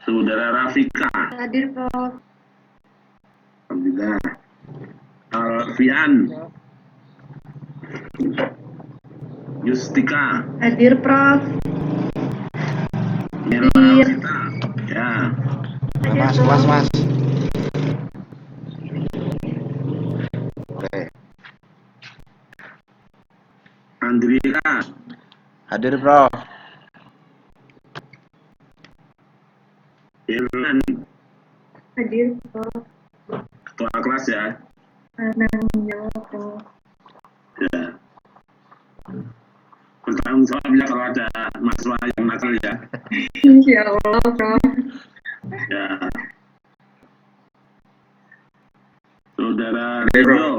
Saudara Rafika. Hadir, Prof. Alhamdulillah. Alfian. Justika. Hadir, Prof. Mirna Hadir. Rosita. Ya. Hadir, Mas, Prof. mas. Oke. Andrika. Hadir, Prof. Irwan. Hadir, Prof. Ketua kelas ya. Penanggung jawab, Prof. Ya. Bertanggung jawab ya kalau ada mahasiswa yang nakal ya. Insya Allah, Prof. Ya. Saudara Hadir, Prof. Rio.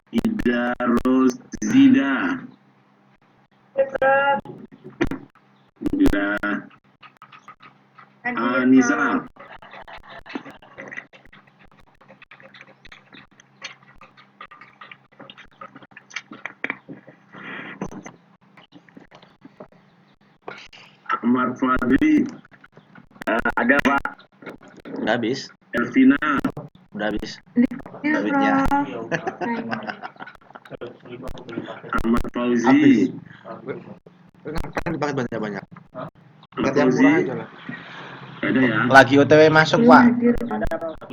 Ida Rosida. Ya. Anissa. Ahmad Fadli. Ada, Pak. Udah habis. Elvina. Udah habis. Hadir, Duitnya. Prof. Ahmad Fauzi. Habis. Ngapain dipakai banyak-banyak? Ahmad Yang Fauzi. murah aja lah. Gak ada ya. Lagi OTW masuk, Belum Pak. hadir,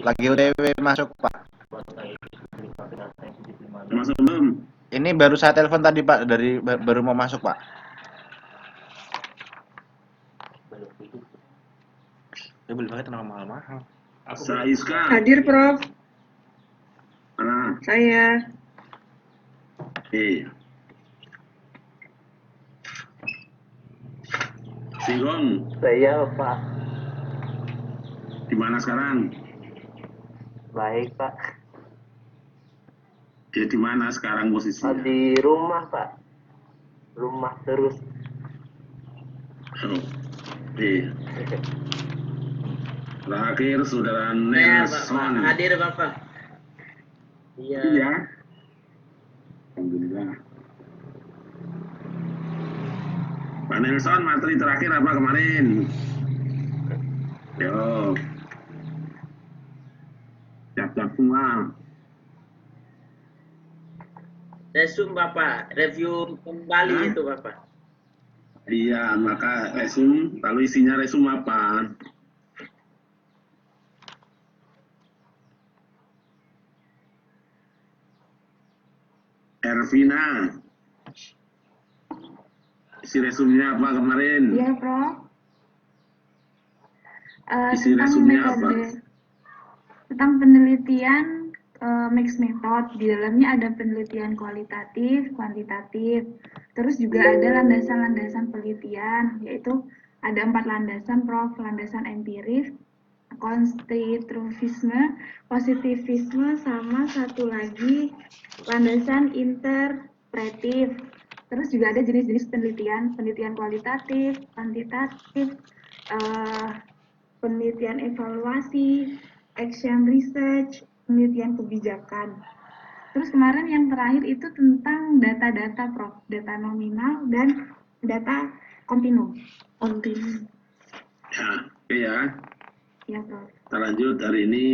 Lagi OTW masuk, Pak. Masuk belum? Ini baru saya telepon tadi, Pak. Baru mau masuk, Pak. Ya beli pakai kenapa mahal-mahal. Saiska. Hadir, Prof. Mana? Saya. Singgong. Saya Pak. Di mana sekarang? Baik Pak. Dia di mana sekarang posisinya? Di rumah Pak. Rumah terus. Oh. Terakhir saudara Saya Nelson. Pak. Hadir Bapak. Iya. Iya. Alhamdulillah. Pak Nelson, materi terakhir apa kemarin? Yo. Siap-siap semua. Resum Bapak. Review kembali Hah? itu Bapak. Iya, maka resum, lalu isinya resum apa? Ervina. Isi resumnya apa kemarin? Iya, Prof. Isi Tentang resumnya metode, apa? tentang penelitian mixed method. Di dalamnya ada penelitian kualitatif, kuantitatif. Terus juga ada landasan-landasan penelitian, yaitu ada 4 landasan, Prof. Landasan empiris, konstruktivisme, positivisme, sama satu lagi landasan interpretif. Terus juga ada jenis-jenis penelitian, penelitian kualitatif, kuantitatif, penelitian evaluasi, action research, penelitian kebijakan. Terus kemarin yang terakhir itu tentang data-data, Prof. Data nominal dan data kontinu. Ya, oke ya. Ya, Prof. Kita lanjut hari ini.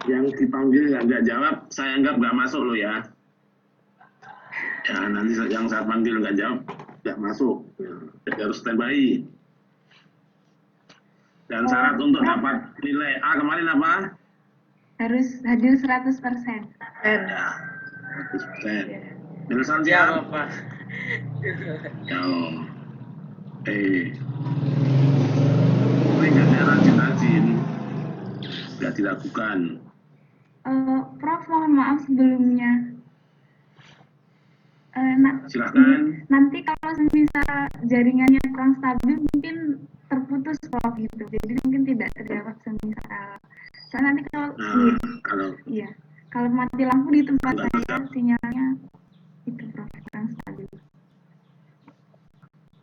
Yang dipanggil nggak jawab, saya anggap nggak masuk loh ya. Ya, nanti yang saya panggil nggak jawab, nggak masuk. Ya, jadi harus standby. Dan syarat untuk dapat nilai A kemarin apa? Harus hadir 100%. Ya, 100%. Nelson Ya siap? Bapak. Ya. Peringkatnya rajin-rajin, nggak dilakukan. Prof, mohon maaf sebelumnya. Silakan. Nanti kalau misal jaringannya kurang stabil mungkin terputus, Prof, gitu. Jadi mungkin tidak terjawab semisal. Soalnya nanti kalau mati lampu di tempat saya sinyalnya itu, Prof, kurang stabil.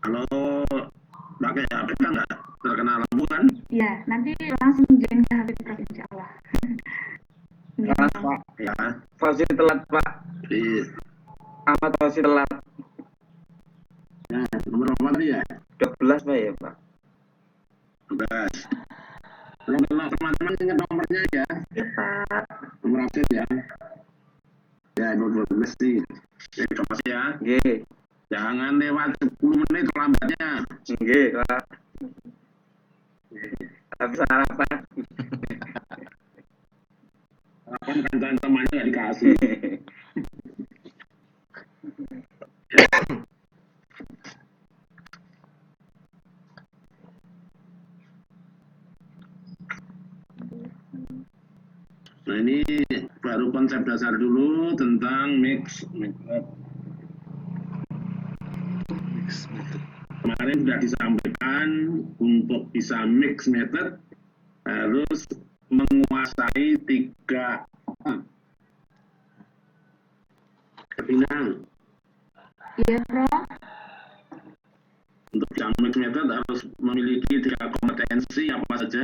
Kalau pakai HP kan nggak terkena lampu kan? Iya, nanti langsung join ke HP Prof, insya Allah. Pak. Ya. Fauzi telat Pak. Jadi Ahmad Fauzi telat. Nomor berapa tadi ya? 12 Pak ya Pak? 12. Kalau teman-teman ingat nomornya ya. Ya Pak. Nomor absen ya. Ya, nomor 12 sih. Informasi ya. Nggih. Jangan lewat 10 menit terlambatnya. Nggih Pak. Habis sarapan. Harapan kan temannya nggak dikasih. Nah ini baru konsep dasar dulu tentang mix method. Kemarin sudah disampaikan untuk bisa mix method harus menguasai 3 kepingan. Iya Prof. Untuk bisa mix method harus memiliki 3 kompetensi apa saja.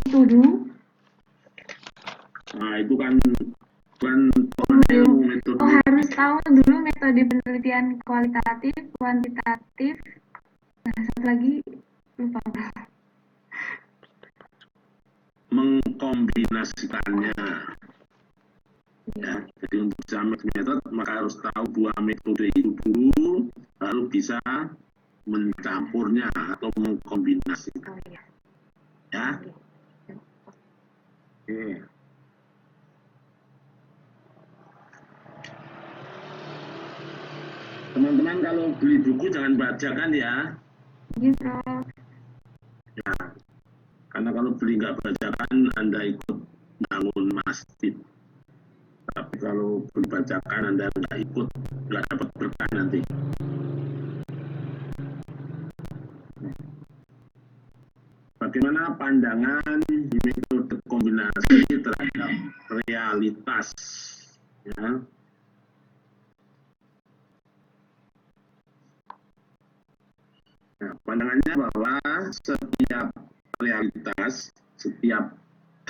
Tuduh. Nah itu kan ilmu metode. Oh harus tahu dulu metode penelitian kualitatif, kuantitatif. Nah satu lagi lupa Prof. Mengkombinasikannya. Ya, jadi untuk bisa mix method maka harus tahu 2 metode itu dulu, lalu bisa mencampurnya atau mengkombinasikan. Oh iya. Ya. Oke. Teman-teman kalau beli buku jangan bajakan ya. Iya Prof. Ya. Karena kalau beli nggak bajakan Anda ikut bangun masjid. Tapi kalau beli bajakan Anda nggak ikut, nggak dapat berkah nanti. Bagaimana pandangan metode kombinasi terhadap realitas? Ya. Nah, pandangannya bahwa setiap realitas, setiap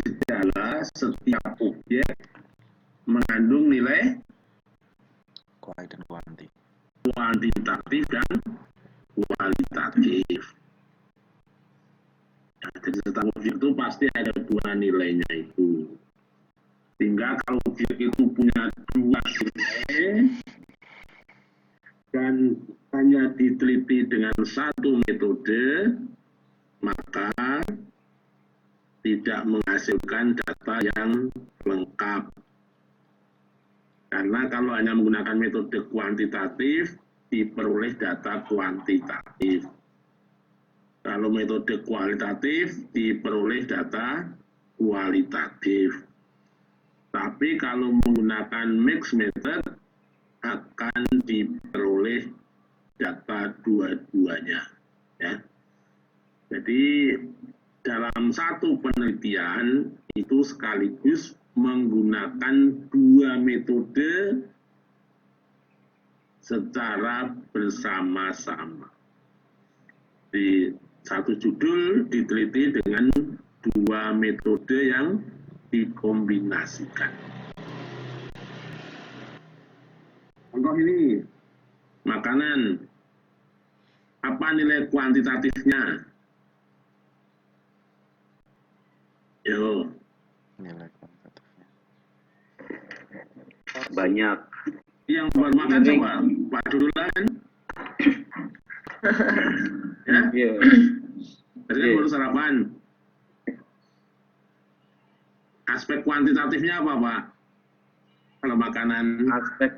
gejala, setiap objek mengandung nilai Kuali dan kuanti. kuantitatif dan kualitatif. Nah, jadi setiap objek itu pasti ada 2 nilainya itu. Sehingga kalau objek itu punya 2 nilai dan hanya diteliti dengan 1 metode, maka tidak menghasilkan data yang lengkap. Karena kalau hanya menggunakan metode kuantitatif, diperoleh data kuantitatif. Kalau metode kualitatif, diperoleh data kualitatif. Tapi kalau menggunakan mix method, akan diperoleh data dua-duanya. Ya. Jadi dalam satu penelitian itu sekaligus menggunakan 2 metode secara bersama-sama. Di satu judul diteliti dengan 2 metode yang dikombinasikan. Contoh ini, makanan. Apa nilai kuantitatifnya? Yo. Nilai kuantitatifnya. Banyak. Yang baru makan coba, Pak Dudulan. Ya, Iya. tadi kan baru sarapan. Aspek kuantitatifnya apa, Pak? Kalau makanan Aspek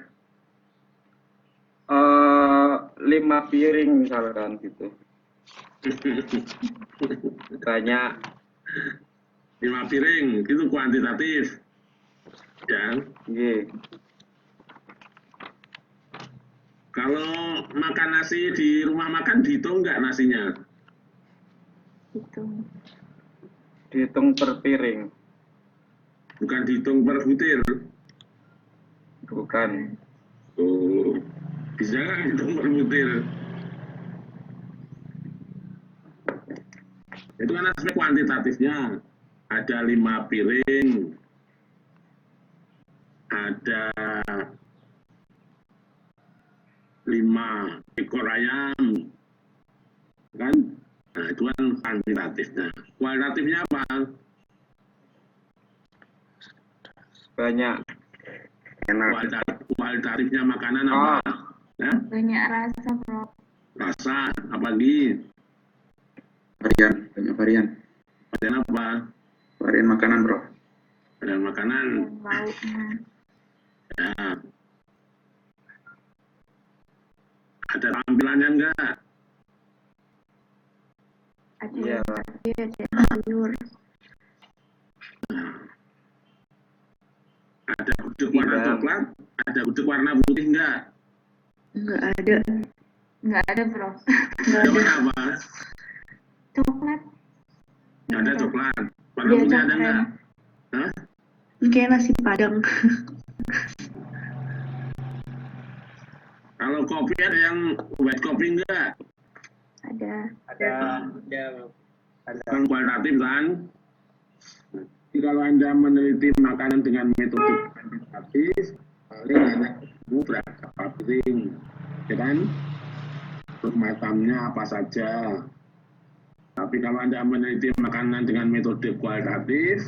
5 piring misalkan gitu. Banyak. 5 piring, itu kuantitatif. Ya. Nggih. Kalau makan nasi di rumah makan dihitung nggak nasinya? Gitu. Dihitung per piring. Bukan dihitung per butir. Bukan. Oh, bisa nggak dihitung per butir? Itu kan aspek kuantitatifnya. Ada 5 piring, ada 5 ekor ayam, kan? Nah, itu kan kuantitatifnya. Kualitatifnya apa? Banyak. Enak. Kualitatifnya makanan apa? Ya? Banyak rasa, Prof. Rasa, apa lagi? Varian. Banyak varian. Varian apa? Varian makanan, bro. Varian makanan. Dan lauknya. Ya. Ada tampilannya enggak? Ada Iya. yang pasti, ada yang sayur. Nah. Ada gudeg warna Iya. coklat, ada gudeg warna putih enggak? Enggak ada. Nggak ada, Prof. Enggak Ada ada. warna apa? Coklat. Ada coklat. Warna Dia putih ada coklat. enggak? Hah? Ini kayak nasi padang. Kalau kopi ada yang white kopi enggak? Ada. Ada. Kan kualitatif kan? Jadi kalau Anda meneliti makanan dengan metode kuantitatif, paling hanya ketemu berapa piring, ya kan? Terus macamnya apa saja. Tapi kalau Anda meneliti makanan dengan metode kualitatif,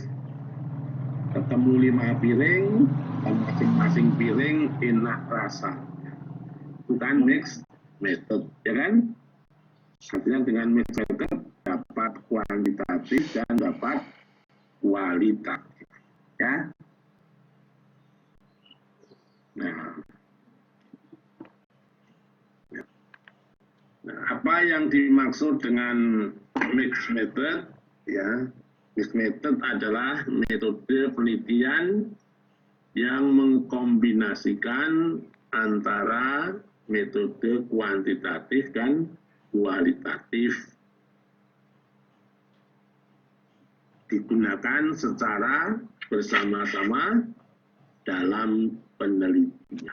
ketemu 5 piring, dan masing-masing piring enak rasa. Bukan mix method, ya kan? Artinya dengan mix method dapat kuantitatif dan dapat kualitatif, ya. Nah, apa yang dimaksud dengan mixed method? Ya, mixed method adalah metode penelitian yang mengkombinasikan antara metode kuantitatif dan kualitatif, digunakan secara bersama-sama dalam penelitian.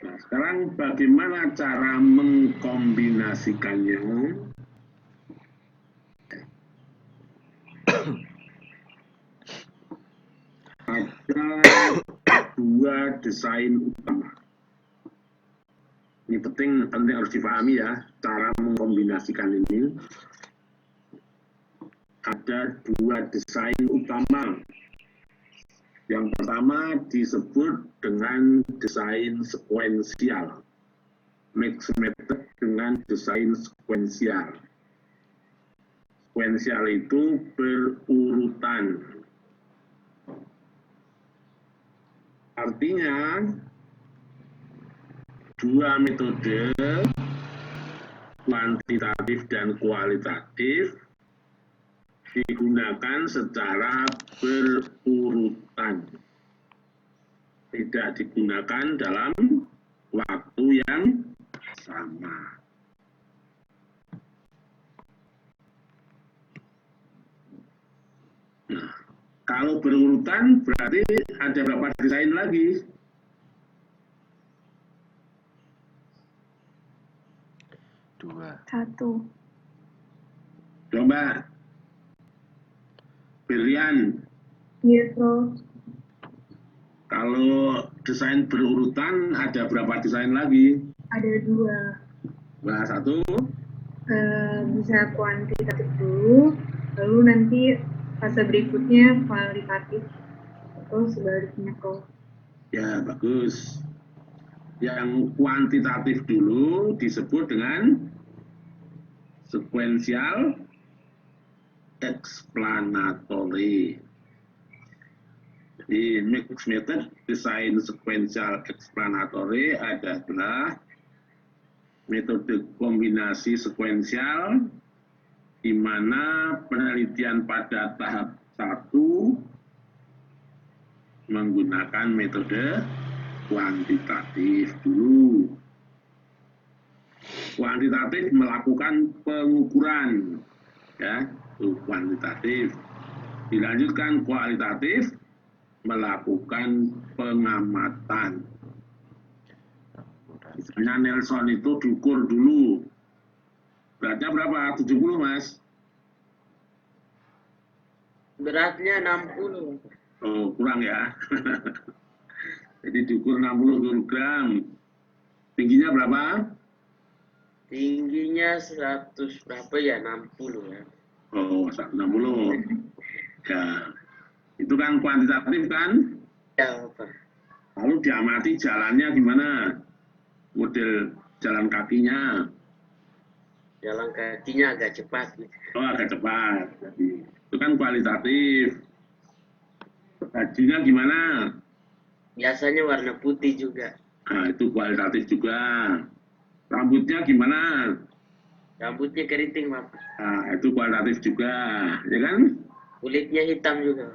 Nah, sekarang bagaimana cara mengkombinasikannya? Ada 2 desain utama. Ini penting harus dipahami ya, cara mengkombinasikan ini. Ada 2 desain utama. Yang pertama disebut dengan desain sekuensial. Mixed method dengan desain sekuensial. Sekuensial itu berurutan. Artinya, 2 metode kuantitatif dan kualitatif digunakan secara berurutan. Tidak digunakan dalam waktu yang sama. Nah, kalau berurutan berarti ada berapa desain lagi? Dua. 1. Coba. Brilian, Iya, Prof. kalau desain berurutan ada berapa desain lagi? Ada 2. Nah, 1, Bisa kuantitatif dulu, lalu nanti fase berikutnya kualitatif atau sebaliknya, Prof. ya bagus. Yang kuantitatif dulu disebut dengan sequential explanatory. Jadi mixed method desain sequential explanatory adalah metode kombinasi sekuensial di mana penelitian pada tahap 1 menggunakan metode kuantitatif dulu. Kuantitatif melakukan pengukuran, ya, itu kuantitatif. Dilanjutkan kualitatif melakukan pengamatan. Misalnya Nelson itu diukur dulu Beratnya berapa? 70, Mas? Beratnya 60. Oh, kurang ya. Jadi diukur 60 kg. Tingginya berapa? Tingginya 100 berapa ya? 60 ya. Oh, 160. Ya. Itu kan kuantitatif kan? Ya, Pak. Lalu diamati jalannya gimana? Model jalan kakinya. Jalan kakinya agak cepat. Oh, agak cepat. Jadi, itu kan kualitatif. Bajunya gimana? Biasanya warna putih juga. Nah, itu kualitatif juga. Rambutnya gimana? Rambutnya keriting, Pak. Nah, itu kualitatif juga. Ya kan? Kulitnya hitam juga.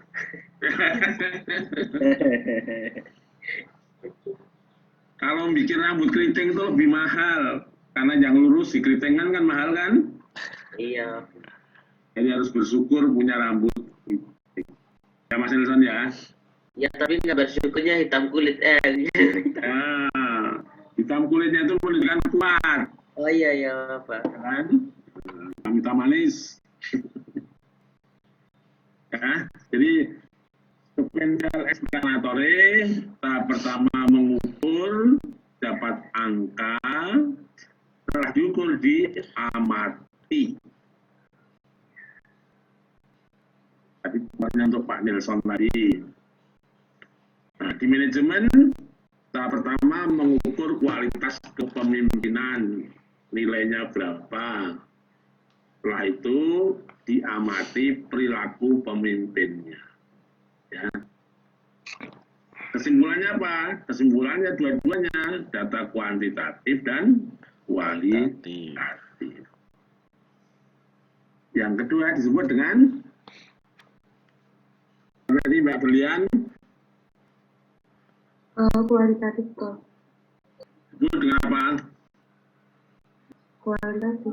Kalau bikin rambut keriting itu lebih mahal. Karena yang lurus di keritingan kan mahal kan? Iya. Jadi harus bersyukur punya rambut. Ya Mas Nelson ya. Ya, tapi nggak bersyukurnya hitam kulit. Nah, hitam kulitnya itu menunjukkan kuat. Oh iya, ya, Pak. Kan? Hitam manis. Ya, jadi sequential explanatory tahap pertama mengukur dapat angka, setelah diukur diamati. Tadi tempatnya untuk Pak Nelson tadi. Nah, di manajemen tahap pertama mengukur kualitas kepemimpinan, nilainya berapa. Setelah itu diamati perilaku pemimpinnya. Ya. Kesimpulannya apa? Kesimpulannya dua-duanya data kuantitatif dan kualitatif. Yang kedua disebut dengan tadi Mbak Berlian Kualitatif kok. disebut dengan apa? Kualitatif.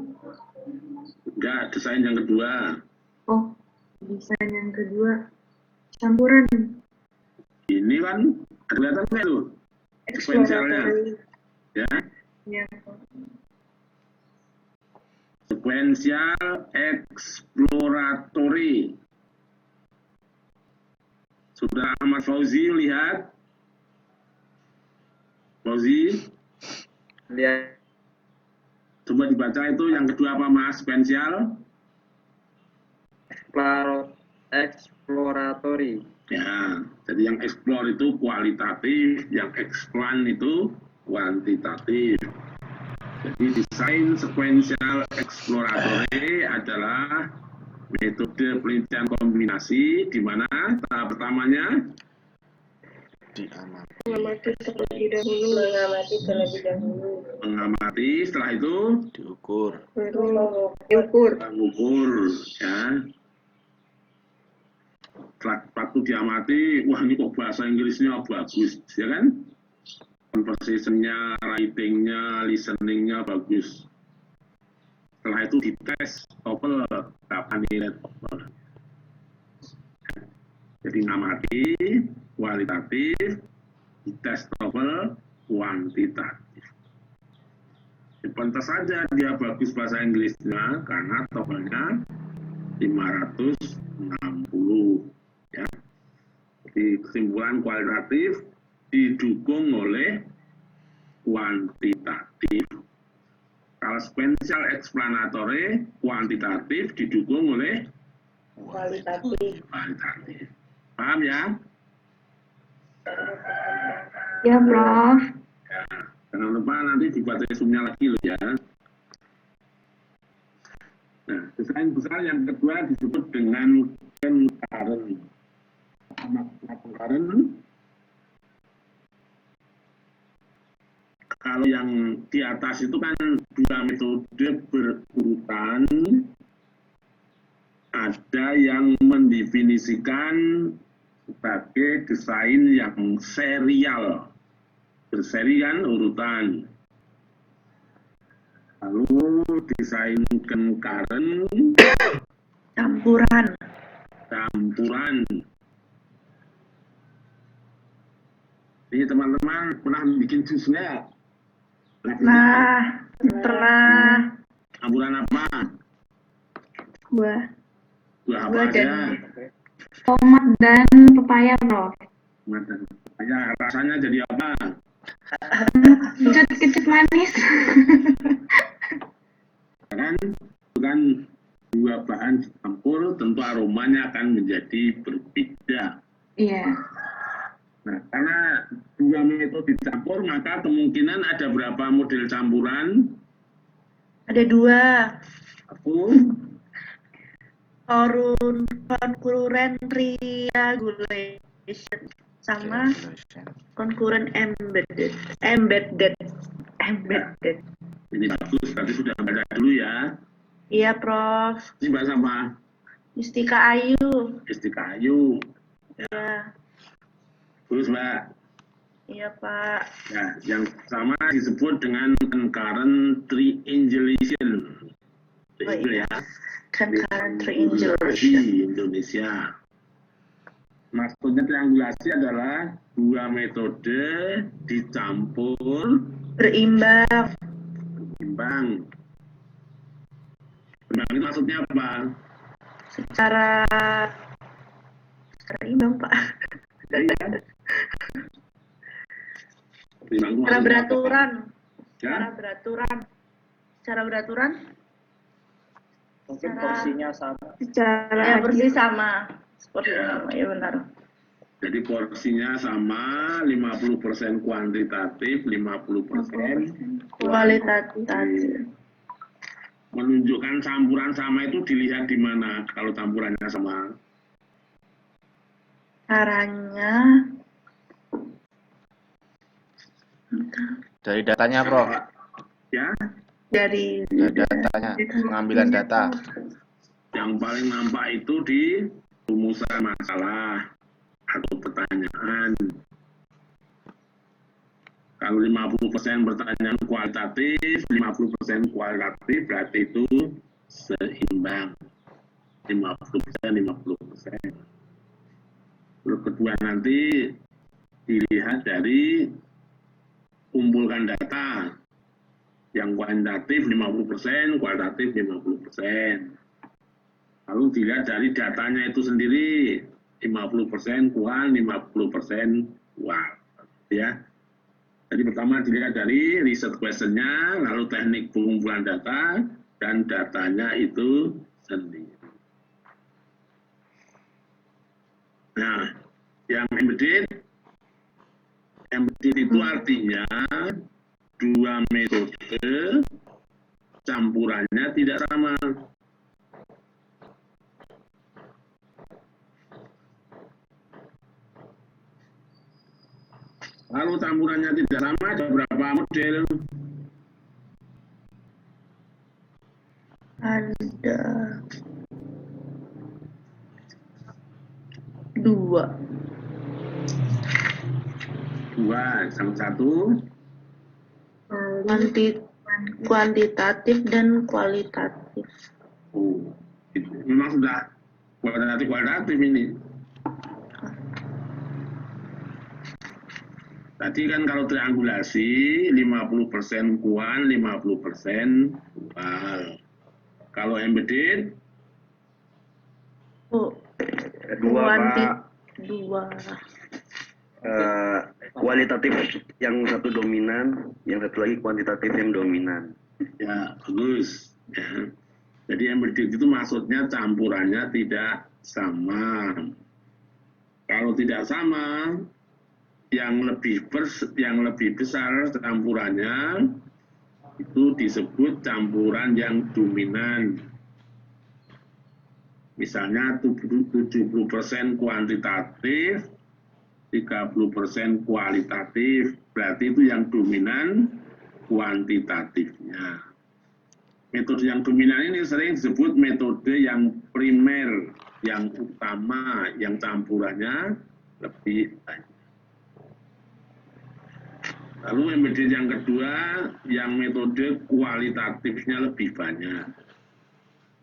Enggak, desain yang kedua. Oh, desain yang kedua. Campuran. Ini kan kelihatan nggak tuh? Sequentialnya. Exploratory. Ya. Ya. Sequential exploratory. Saudara Ahmad Fauzi lihat. Fauzi, Lihat. coba dibaca itu yang kedua apa Mas? Sequential. Exploratory. Ya, jadi yang explore itu kualitatif, yang expand itu kuantitatif. Jadi desain sequential exploratory adalah metode penelitian kombinasi di mana tahap pertamanya Diamati. Mengamati terlebih dahulu. mengamati, setelah itu Diukur. Baru diukur. mengukur, ya. Setelah waktu diamati, wah ini kok bahasa Inggrisnya bagus, ya kan? Conversation-nya, writing-nya, listening-nya bagus. Setelah itu dites TOEFL, kapan nilai TOEFL. Jadi ngamati, kualitatif, dites TOEFL, kuantitatif. Pantas saja dia bagus bahasa Inggrisnya karena TOEFL-nya 560. Ya. Jadi kesimpulan kualitatif didukung oleh kuantitatif. Kalau sequential explanatory, kuantitatif didukung oleh Kualitatif. kualitatif. Paham ya? Ya, Prof. Ya. Jangan lupa nanti dibuat resumnya lagi loh ya. Nah, desain besar yang kedua disebut dengan concurrent. Concurrent, kalau yang di atas itu kan dua metode berurutan, ada yang mendefinisikan sebagai desain yang serial, berseri kan urutan. Lalu desain concurrent, Campuran. campuran. Ini teman-teman pernah bikin jus nggak? Nah, pernah. Campuran apa? Buah. Buah apa Buah aja? dan Tomat dan pepaya, Prof. Ya, rasanya jadi apa? Kecut manis. Kan bukan dua bahan dicampur, tentu aromanya akan menjadi berbeda. Iya. Nah, karena dua metode dicampur, maka kemungkinan ada berapa model campuran? ada 2. Satu, Concurrent triangulation sama concurrent embedded. ini bagus, berarti sudah baca dulu ya. Iya, Prof. Ini Mbak sama Mustika Ayu. Istikayu. Ya, Terus Mbak, iya, Pak. ya, yang sama disebut dengan concurrent triangulation. Oh, Itu iya. ya. Concurrent Di triangulation. Indonesia. Maksudnya triangulasi adalah dua metode dicampur Berimbang. imbang. Imbang itu maksudnya apa? Secara imbang, Pak. Iya. Imbang itu Secara maksudnya beraturan. apa? Ya? Secara beraturan. Mungkin Secara- porsinya sama. Secara ya, persis sama. Seperti sama, ya benar. Jadi porsinya sama, 50% kuantitatif, 50% Kualitatif. Menunjukkan campuran sama itu dilihat di mana kalau campurannya sama. Caranya Dari datanya, Prof. Ya, dari Dari datanya, pengambilan data. yang paling nampak itu di rumusan masalah atau pertanyaan. Kalau 50% pertanyaan kualitatif, 50% kualitatif, berarti itu seimbang. 50%, 50%. Terus kedua nanti dilihat dari kumpulkan data. Yang kuantitatif 50%, kualitatif 50%. Lalu dilihat dari datanya itu sendiri, 50% kual, 50% kual. Ya. Jadi pertama dilihat dari research question-nya, lalu teknik pengumpulan data, dan datanya itu sendiri. Nah, yang embedded itu artinya dua metode campurannya tidak sama. Lalu campurannya tidak sama, ada berapa model? ada 2. Dua, yang satu Kuantitatif dan kualitatif. oh, itu memang sudah kualitatif ini. Tadi kan kalau triangulasi 50% kual, 50% kual. Kalau embedded Oh, Dua, Pak. 2. Kualitatif yang satu dominan, yang satu lagi kuantitatif yang dominan. ya bagus. Ya. Jadi embedded itu maksudnya campurannya tidak sama. Kalau tidak sama, yang lebih besar campurannya itu disebut campuran yang dominan. Misalnya 70% kuantitatif, 30% kualitatif, berarti itu yang dominan kuantitatifnya. Metode yang dominan ini sering disebut metode yang primer, yang utama, yang campurannya lebih banyak. Lalu embedded yang kedua, yang metode kualitatifnya lebih banyak,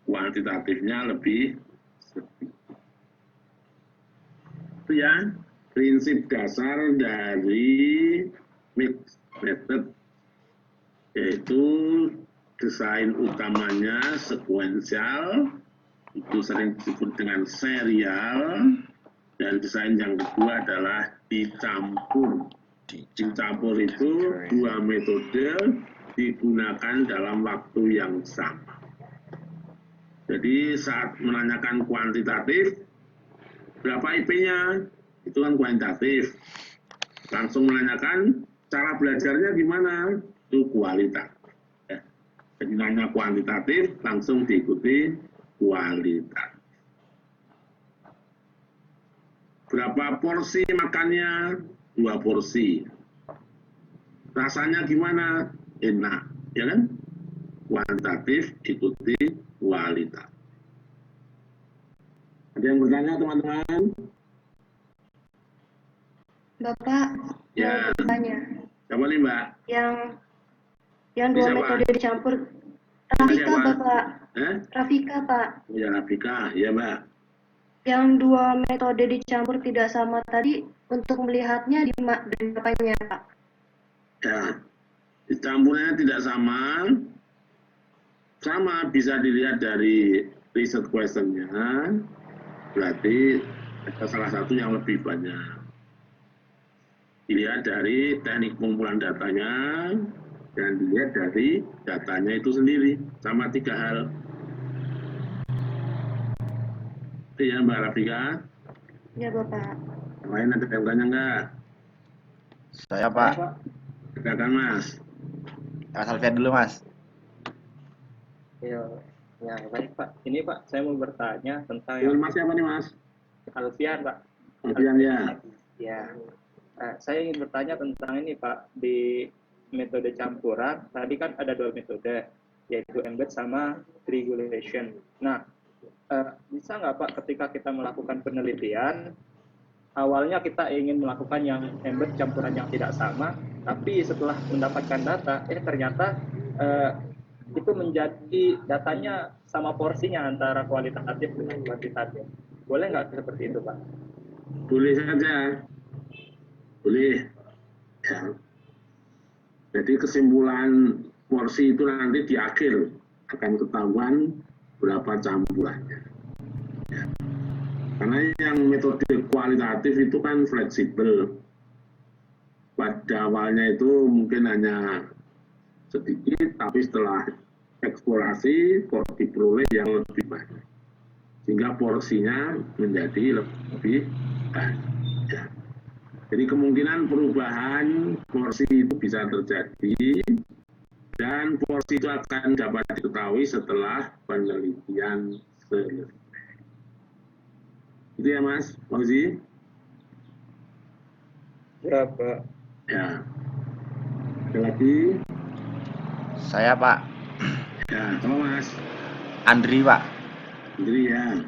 kuantitatifnya lebih sedikit. Itu ya prinsip dasar dari mixed method, yaitu desain utamanya sekuensial, itu sering disebut dengan serial, dan desain yang kedua adalah dicampur. Dicampur itu dua metode digunakan dalam waktu yang sama. Jadi saat menanyakan kuantitatif, berapa IP-nya? Itu kan kuantitatif. Langsung menanyakan cara belajarnya gimana? Itu kualitatif. Ya. Jadi nanya kuantitatif, langsung diikuti kualitatif. Berapa porsi makannya? 2 porsi. Rasanya gimana? Enak, ya kan? Kuantitatif ikuti kualitas. Ada yang bertanya, teman-teman? Bapak, Ya. mau bertanya. Siapa nih, Mbak? Yang dua Siapa? metode dicampur. Rafika, Siapa? Bapak. Eh? Rafika, Pak. Ya, Rafika. Ya, Mbak. Yang dua metode dicampur tidak sama tadi, untuk melihatnya dari apanya, Pak? Ya. Campurnya tidak sama. Sama bisa dilihat dari riset question-nya. Berarti ada salah satu yang lebih banyak. Dilihat dari teknik pengumpulan datanya dan dilihat dari datanya itu sendiri, sama 3 hal. Itu ya Mbak Rafika. Ya, Bapak. Yang lain ada yang tanya enggak? Saya Pak. Silakan Mas. Mas Alfian dulu Mas. Ya, baik Pak. Ini Pak, saya mau bertanya tentang Dengan Mas siapa nih Mas? Alfian Pak. Alfian ya. Ya. Saya ingin bertanya tentang ini Pak, di metode campuran, tadi kan ada 2 metode, yaitu embed sama triangulation. Nah, bisa nggak Pak ketika kita melakukan penelitian, awalnya kita ingin melakukan yang embed campuran yang tidak sama, tapi setelah mendapatkan data, ternyata itu menjadi datanya sama porsinya antara kualitatif dengan kuantitatif. Boleh nggak seperti itu Pak? Boleh saja. Boleh. Ya. Jadi kesimpulan porsi itu nanti di akhir akan ketahuan berapa campurannya. Ya. Karena yang metode kualitatif itu kan fleksibel. Pada awalnya itu mungkin hanya sedikit, tapi setelah eksplorasi diperoleh yang lebih banyak. Sehingga porsinya menjadi lebih banyak. Ya. Jadi kemungkinan perubahan porsi itu bisa terjadi dan porsi itu akan dapat diketahui setelah penelitian selesai. Itu ya Mas, Fauzi? Ya, Pak. Ya. Ada lagi? Saya Pak. Ya, sama Mas. Andri Pak. Andri ya.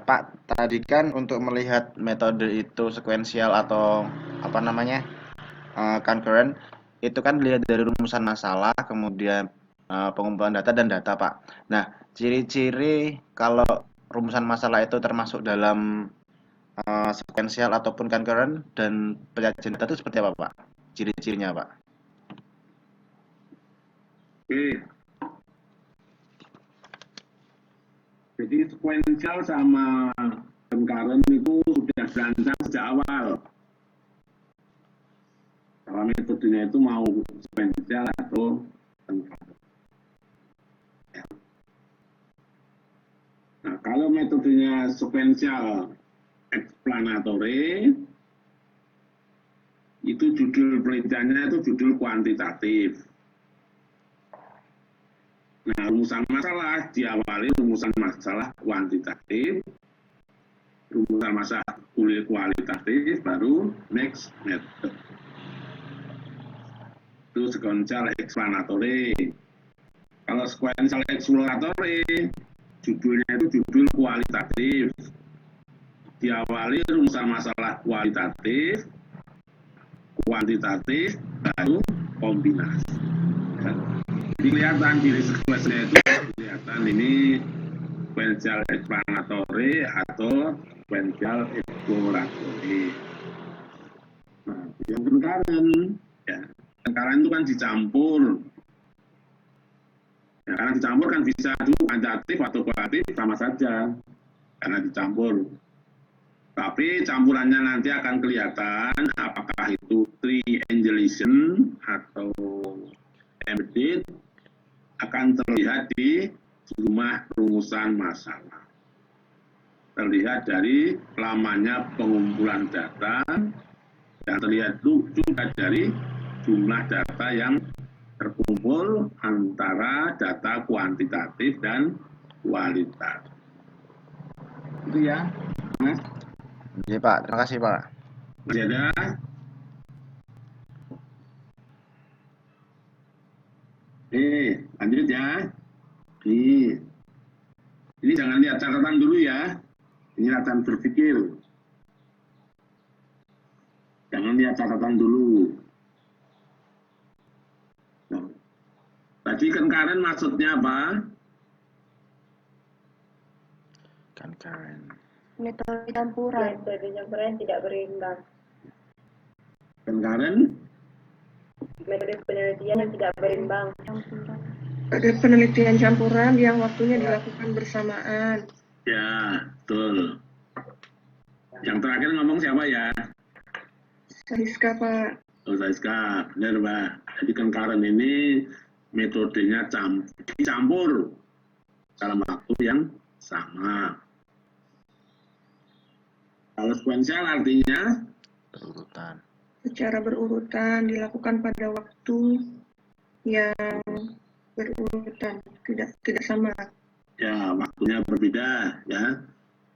Pak, tadi kan untuk melihat metode itu sekuensial atau apa namanya concurrent, itu kan dilihat dari rumusan masalah, kemudian pengumpulan data dan data Pak. Nah, ciri-ciri kalau rumusan masalah itu termasuk dalam sekuensial ataupun concurrent dan penyajian data itu seperti apa Pak? Ciri-cirinya Pak? Oke. Jadi sekuensial sama concurrent itu sudah dirancang sejak awal. Kalau metodenya itu mau sekuensial atau concurrent. Ya. Nah, kalau metodenya sekuensial explanatory, itu judul penelitiannya itu judul kuantitatif. Nah, rumusan masalah diawali rumusan masalah kuantitatif, rumusan masalah kualitatif, baru next method. Itu sequential explanatory. Kalau sequential exploratory, judulnya itu judul kualitatif. Diawali rumusan masalah kualitatif, kuantitatif, baru kombinasi. Jadi kelihatan di sequence-nya itu kelihatan ini sequential explanatory atau sequential exploratory. Nah, yang concurrent, ya, concurrent itu kan dicampur. Ya, karena dicampur kan bisa dulu kuantitatif atau kualitatif sama saja karena dicampur. Tapi campurannya nanti akan kelihatan apakah itu triangulation atau embedded akan terlihat di rumah rumusan masalah. Terlihat dari lamanya pengumpulan data dan terlihat juga dari jumlah data yang terkumpul antara data kuantitatif dan kualitatif. Itu ya, Mas. Iya Pak, terima kasih Pak. Masih ada? Lanjut ya. Ini jangan lihat catatan dulu ya. Ini latihan berpikir. Jangan lihat catatan dulu. Nah, tadi concurrent maksudnya apa? Concurrent. Metode campuran. Metode campuran tidak berimbang. Concurrent? Metode penelitian yang tidak berimbang. Campuran. Ada penelitian campuran yang waktunya dilakukan bersamaan. Ya, betul. Yang terakhir ngomong siapa ya? Saiska, Pak. Oh, Saiska, benar Pak. Jadi concurrent ini metodenya dicampur dalam waktu yang sama. Kalau sekuensial artinya Berurutan. Secara berurutan dilakukan pada waktu yang berurutan, tidak sama. ya waktunya berbeda ya.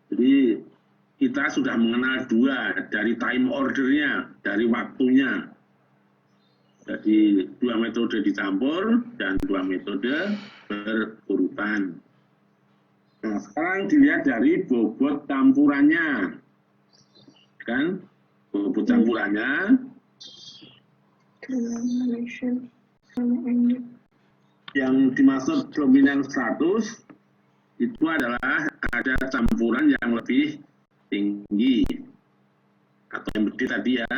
Jadi kita sudah mengenal dua dari time ordernya, dari waktunya. Jadi dua metode dicampur dan dua metode berurutan. Nah, sekarang dilihat dari bobot campurannya. Kan? Bobot campurannya yang dimaksud dominan status itu adalah ada campuran yang lebih tinggi atau yang gede tadi ya.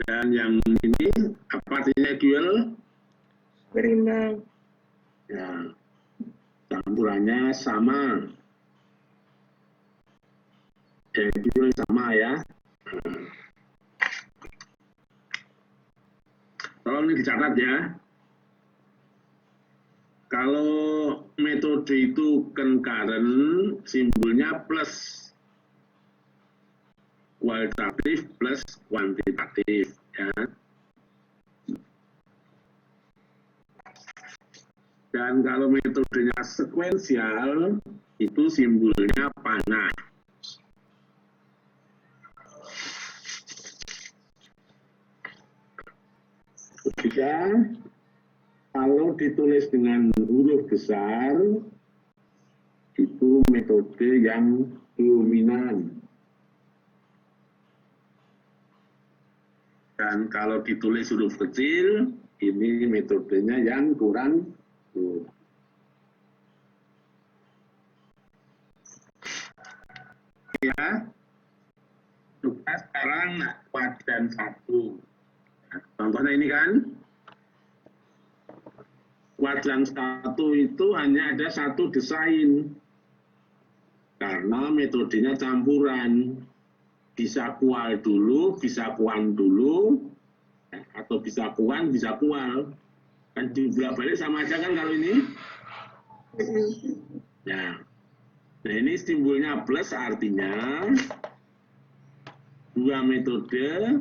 Dan yang ini apa artinya equal? Berimbang. Ya, campurannya sama. Equal sama ya. Tolong ini dicatat ya. Kalau metode itu concurrent, simbolnya plus. Kualitatif plus kuantitatif ya. Dan kalau metodenya sekuensial itu simbolnya panah. Ketiga, kalau ditulis dengan huruf besar itu metode yang dominan. Dan kalau ditulis huruf kecil, ini metodenya yang kurang good. Ya, coba sekarang kuadran 1. Nah, contohnya ini kan, kuadran 1 itu hanya ada satu desain. Karena metodenya campuran. Bisa kual dulu, bisa kuan dulu, atau bisa kuan, bisa kual. Kan dibolak-balik sama aja kan kalau ini? Ya. Nah ini simbolnya plus artinya dua metode.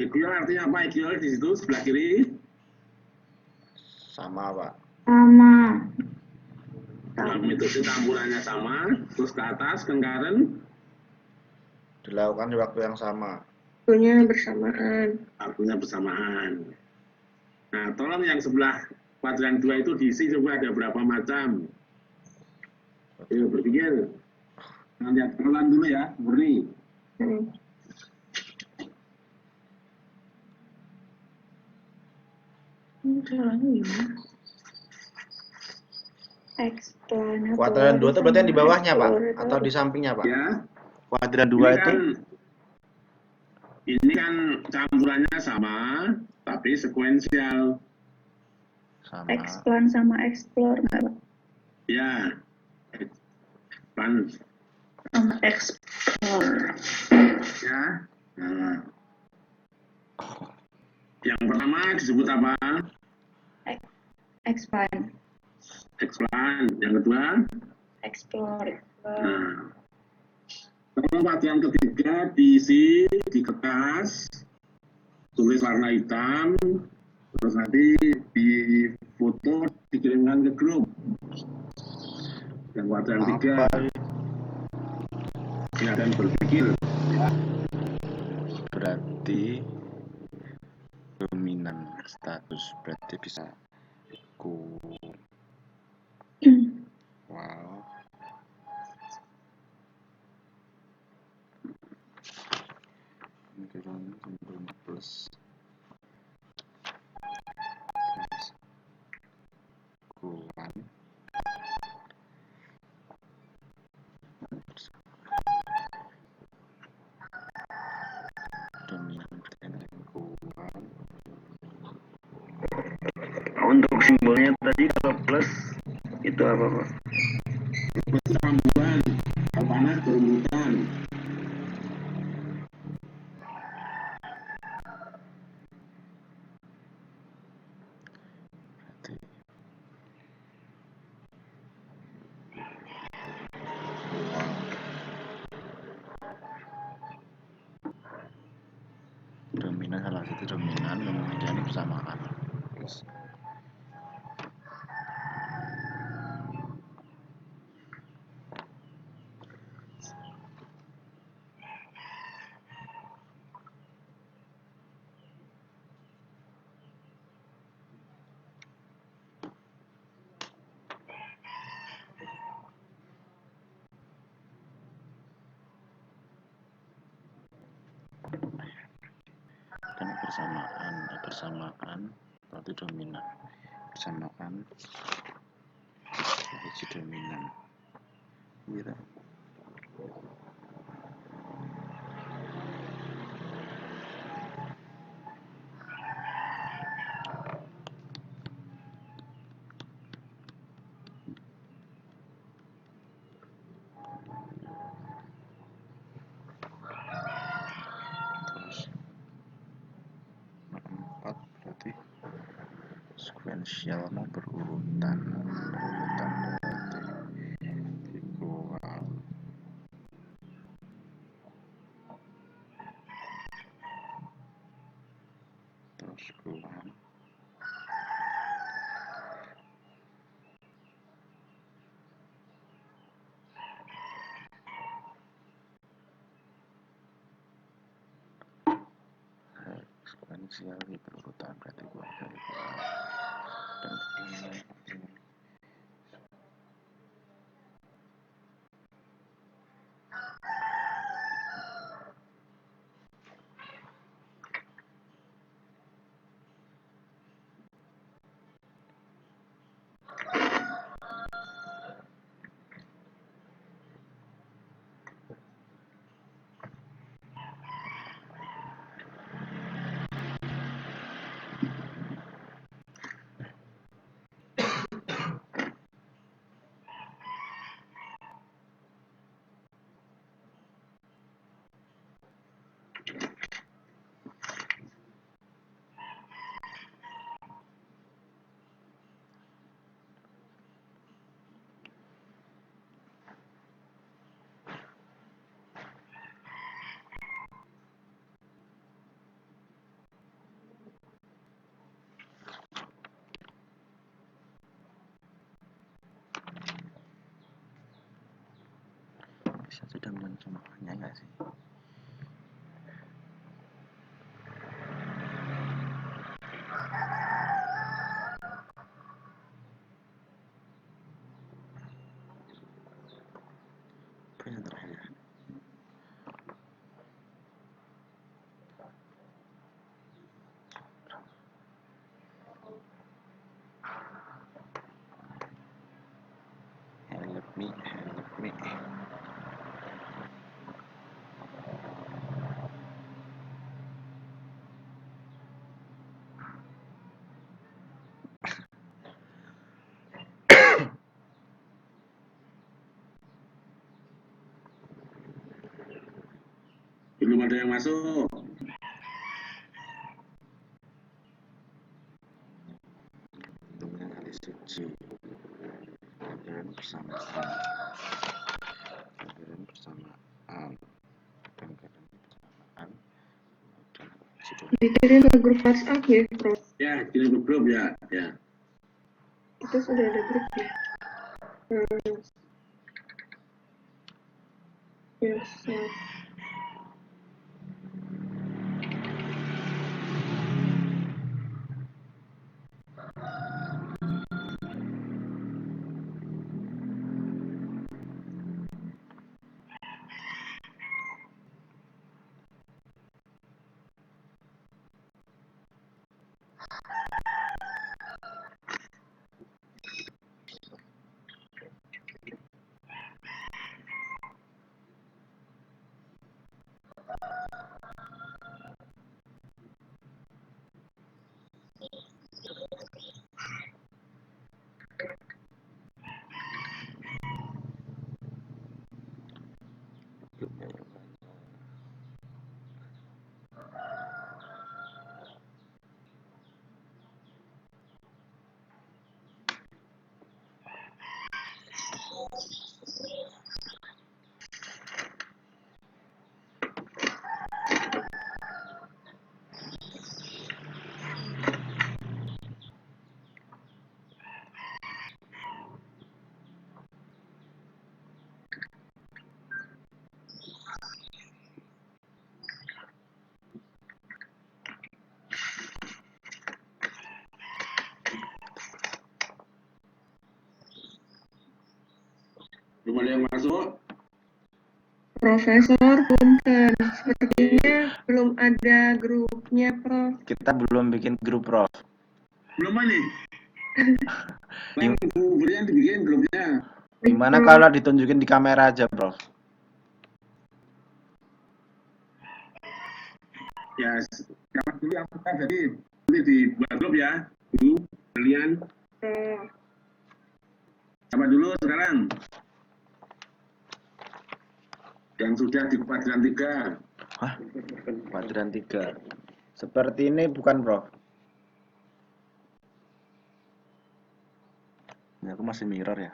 Equal artinya apa? Equal di situ sebelah kiri. Sama Pak. Sama. Nah, metode campurannya sama, terus ke atas concurrent Dilakukan di waktu yang sama. Waktunya bersamaan. waktunya bersamaan. Nah, tolong yang sebelah kuadran 2 itu diisi coba ada berapa macam. Ayo berpikir. Nah, lihat pelan dulu ya, Murni. Ini caranya gimana? Eksplanator. Kuadran 2 itu berarti yang di bawahnya Pak atau di sampingnya Pak? Ya. Kuadran 2 Ini itu kan campurannya sama, tapi sekuensial. Sama. Expand sama explore nggak Pak? Ya, expand. Sama explore. Ya. Nah. Yang pertama disebut apa? Expand. Expand. Yang kedua? Explore. Nah. Kalau latihan ketiga diisi di kertas, tulis warna hitam, terus nanti di foto dikirimkan ke grup. Yang latihan tiga, dan berpikir. Ya. Berarti dominan status berarti bisa ku wow plus kuan dominan berarti kuan. Untuk simbolnya tadi kalau plus itu apa Pak? Pertambuhan, kalau panas berurutan. Dominan salah satu dominan kemudian bersamaan. Kan bersamaan berarti dominan, bersamaan berarti dominan gitu. Sekuensial mau berurutan berarti equal terus kuan sekuensial berurutan berarti kuan dari kuan dan bisa sudah dominan semuanya enggak sih? Apa yang terakhir? Help me. Belum ada yang masuk. Kemudian kali suci. Kehadiran bersamaan. Kehadiran bersamaan. Dan keadaan bersamaan. Dan sudah. Dikirim ke grup WhatsApp ya, Prof. Ya, kirim ke grup ya. Ya. Itu sudah ada grupnya. Yes, Belum ada yang masuk. Profesor Punten, sepertinya belum ada grupnya, Prof. Kita belum bikin grup, Prof. Belum nih. Bang, Bu Brian dibikin grupnya. Gimana kalau ditunjukin di kamera aja, Prof? Ya, siapa dulu yang buka jadi nanti dibuat grup ya. Bu, kalian. Siapa dulu sekarang? Yang sudah di kuadran 3. Hah? Kuadran 3. Seperti ini bukan, Prof? Ini aku masih mirror ya.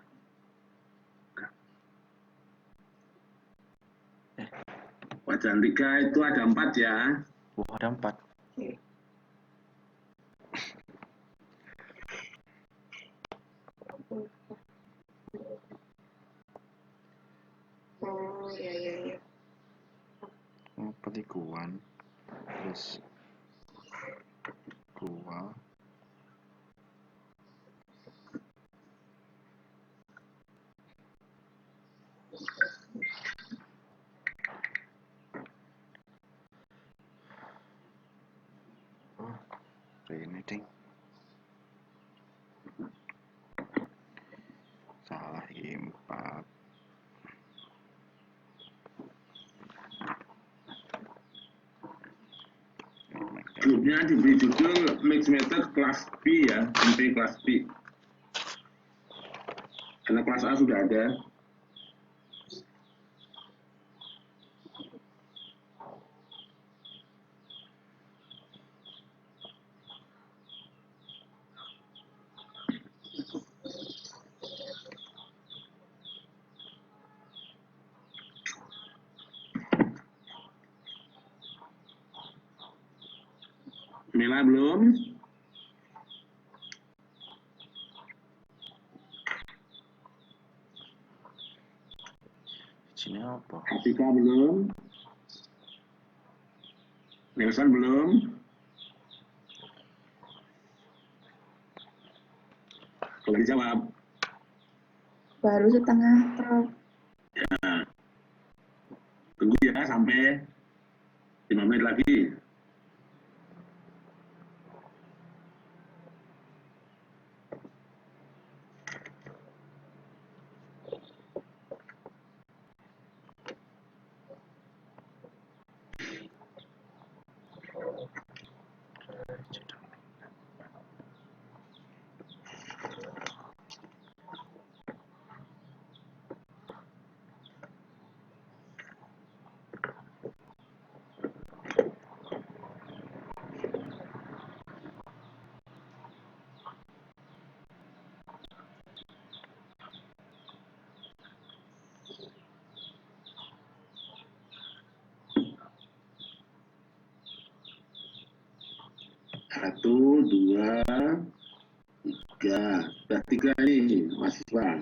Kuadran 3 itu ada 4 ya. Wah, ada 4. Oh, ya. Pelikuan. Terus gua. Ini ding. Salah 4. Grupnya diberi judul Mixed Method kelas B ya, MP kelas B. Karena kelas A sudah ada. Mela belum? Sini apa? Atika belum? Nelson belum? Kalau dijawab. Baru setengah, Prof. Ya. Tunggu ya sampai 5 menit lagi. 1, 2, 3. Sudah 3 ini mahasiswa.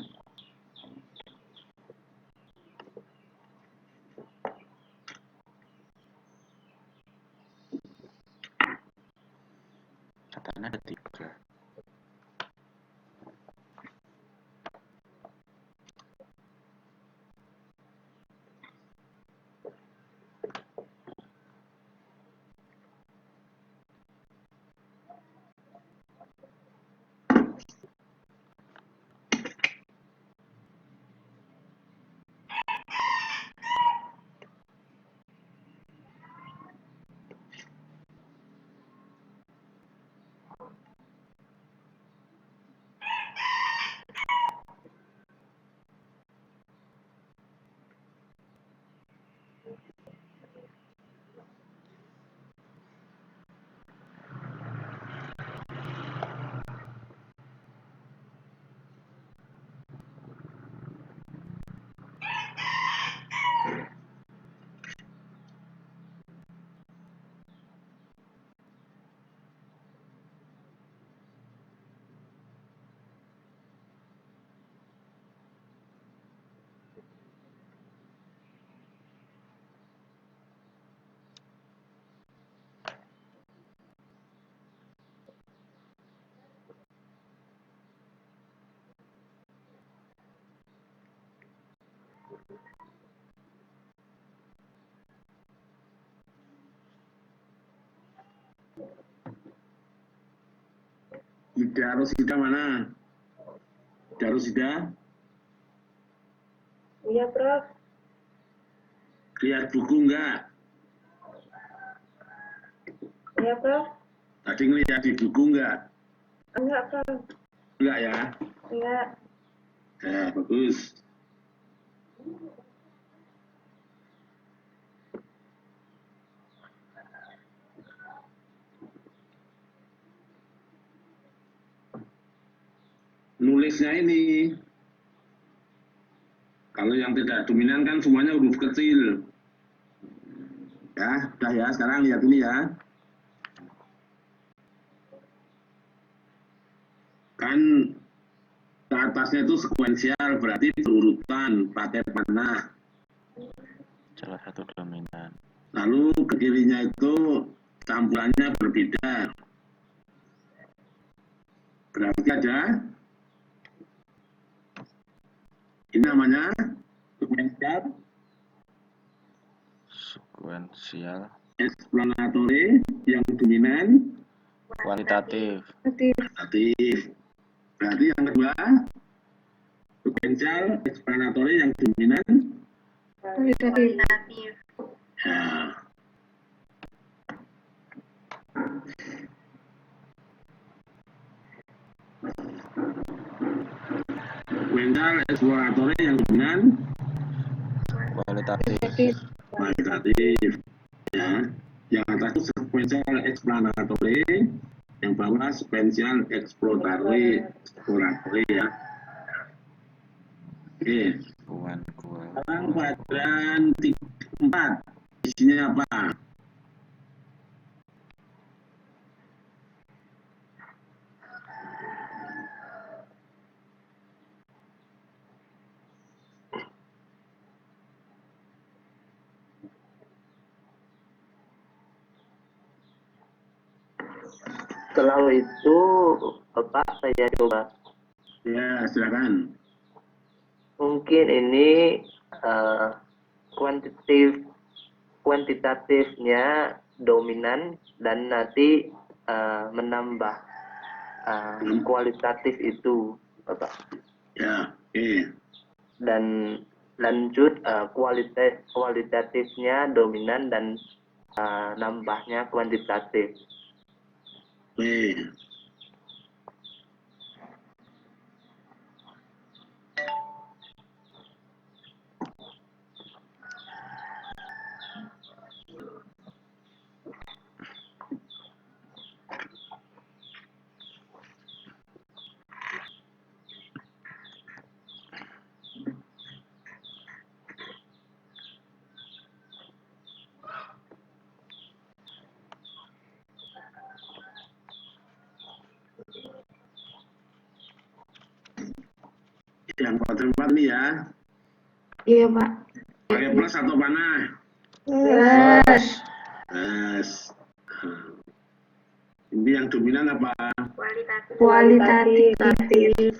Katanya ada 3. Ida Rosida mana? Ida Rosida? Iya, Prof. Lihat buku enggak? Iya, Prof. Tadi ngelihat di buku enggak? Enggak, Prof. Enggak ya? Enggak. Ya, bagus. Nulisnya ini, kalau yang tidak dominan kan semuanya huruf kecil. Ya, udah ya, sekarang lihat ini ya. Kan ke atasnya itu sekuensial, berarti berurutan, pakai panah. Salah satu dominan. Lalu ke kirinya itu campurannya berbeda. Berarti ada, ini namanya sekuensial, Sekuensial, explanatory, yang dominan, kualitatif, kualitatif. Berarti yang kedua, sekuensial, explanatory, yang dominan, Kualitatif. ya. Sekuensial, explanatory, yang dominan, kualitatif, kualitatif. Ya. Yang atas itu sequential explanatory, yang bawah sequential exploratory ya. Oke. Sekarang kuadran 4, isinya apa? Setelah itu, Bapak, saya coba. Ya, silakan. Mungkin ini kuantitatifnya dominan dan nanti menambah kualitatif itu, Bapak. Ya, oke. Dan lanjut kualitatifnya dominan dan nambahnya kuantitatif. Oke. yang kuadran 4 ini ya. Iya, Pak. Pakai plus atau panah? Plus. Plus. Ini yang dominan apa? Kualitatif.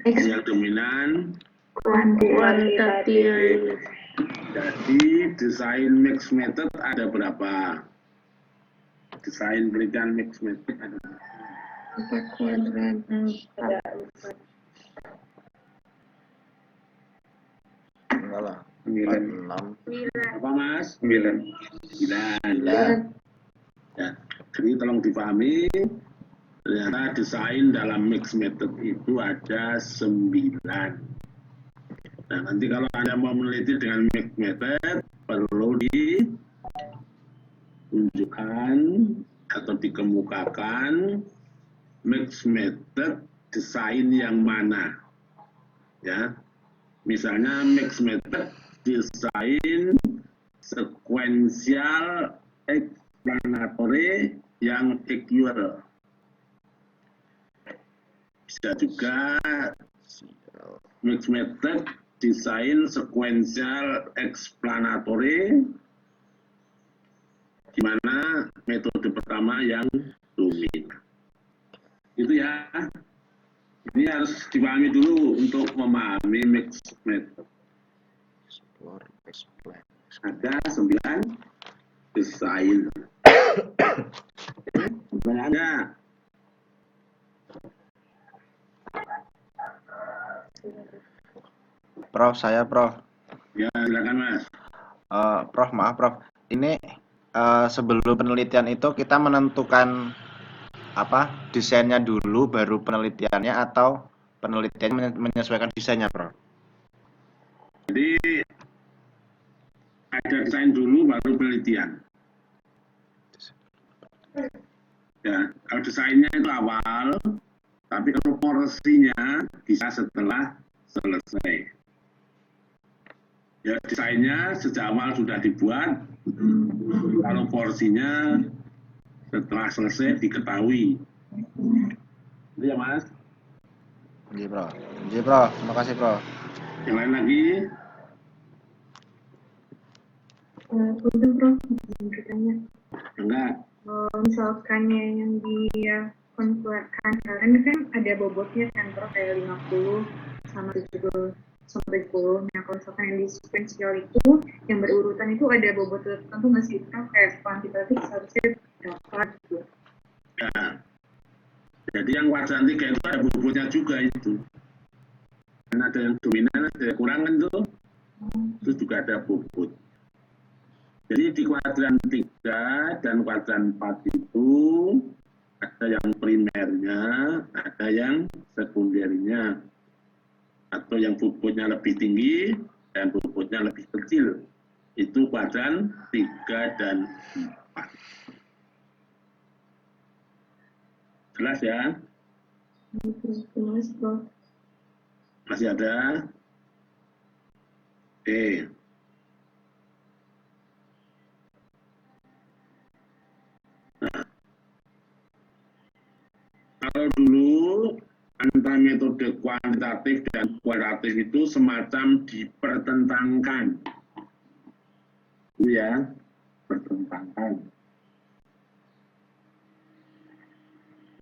Ini yang dominan. Kuantitatif. Jadi desain mixed method ada berapa? Desain penelitian mixed method ada berapa? 4 kuadran. Enggak lah. 9. 6. Apa Mas? 9. 9. Ya, jadi tolong dipahami. Ternyata desain dalam mixed method itu ada 9. Nah, nanti kalau Anda mau meneliti dengan mixed method, perlu ditunjukkan atau dikemukakan mixed method desain yang mana. Ya, misalnya mixed method desain sequential explanatory yang equal. Bisa juga mixed method desain sequential explanatory, di mana metode pertama yang dominan. Itu ya. Ini harus dipahami dulu untuk memahami mixed method. Ada 9 desain. Pertanyaannya, Prof, saya Prof. ya silakan Mas. Prof, maaf Prof. Ini sebelum penelitian itu kita menentukan apa desainnya dulu baru penelitiannya atau penelitiannya menyesuaikan desainnya, Prof? Jadi ada desain dulu baru penelitian. Ya, kalau desainnya itu awal, tapi kalau porsinya bisa setelah selesai. Ya, desainnya sejak awal sudah dibuat, kalau porsinya setelah selesai diketahui. Itu ya Mas. Iya, Prof. Iya, Prof. Terima kasih, Prof. Yang lain lagi? Udah, Prof. Bertanya. Enggak. Misalkan yang dia konvertkan kalian kan ada bobotnya kan, Prof, kayak 50 sama 70 sampai 10. Nah, kalau misalkan yang di sequential itu yang berurutan itu ada bobot tertentu nggak sih, Prof? Kayak kuantitatif seharusnya berapa gitu. Ya. Jadi yang kuadran 3 itu ada bobotnya juga itu. Dan ada yang dominan, ada yang kurangan tuh. Terus juga ada bobot. Jadi di kuadran 3 dan kuadran 4 itu ada yang primernya, ada yang sekundernya. Atau yang bobotnya lebih tinggi dan bobotnya lebih kecil. Itu kuadran 3 dan 4. Jelas ya? Terus, Prof. Masih ada? Oke. Nah, kalau dulu antara metode kuantitatif dan kualitatif itu semacam dipertentangkan. Itu ya, bertentangan.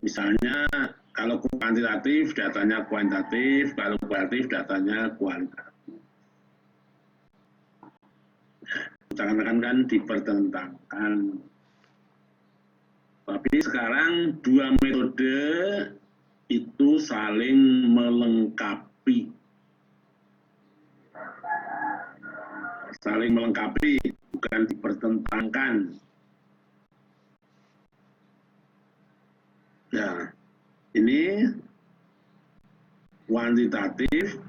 Misalnya kalau kuantitatif datanya kuantitatif, kalau kualitatif datanya kualitatif. Seakan-akan kan dipertentangkan. Tapi sekarang dua metode itu saling melengkapi. Saling melengkapi, bukan dipertentangkan. Ya, ini kuantitatif,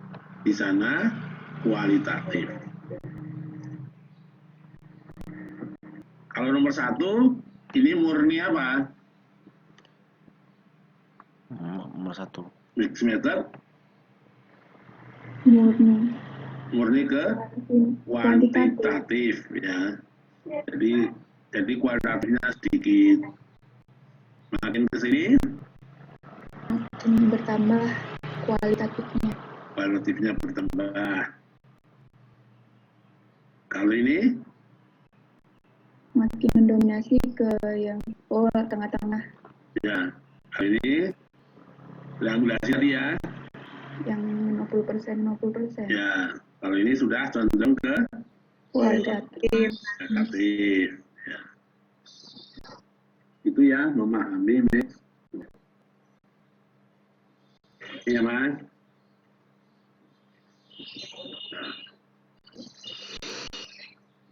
di sana kualitatif. Kalau nomor 1, ini murni apa? Nomor 1. Mixed method. Murni ke kuantitatif ya. Jadi kualitatifnya sedikit. Makin ke sini Makin bertambah kualitatifnya. kualitatifnya bertambah. Kalau ini makin mendominasi ke yang tengah-tengah, ya, kalau ini triangulasi tadi ya. yang 50%. Ya, kalau ini sudah condong ke Kualitatif. negatif. Ya. Itu ya, memahami, Mas. Iya, Mas.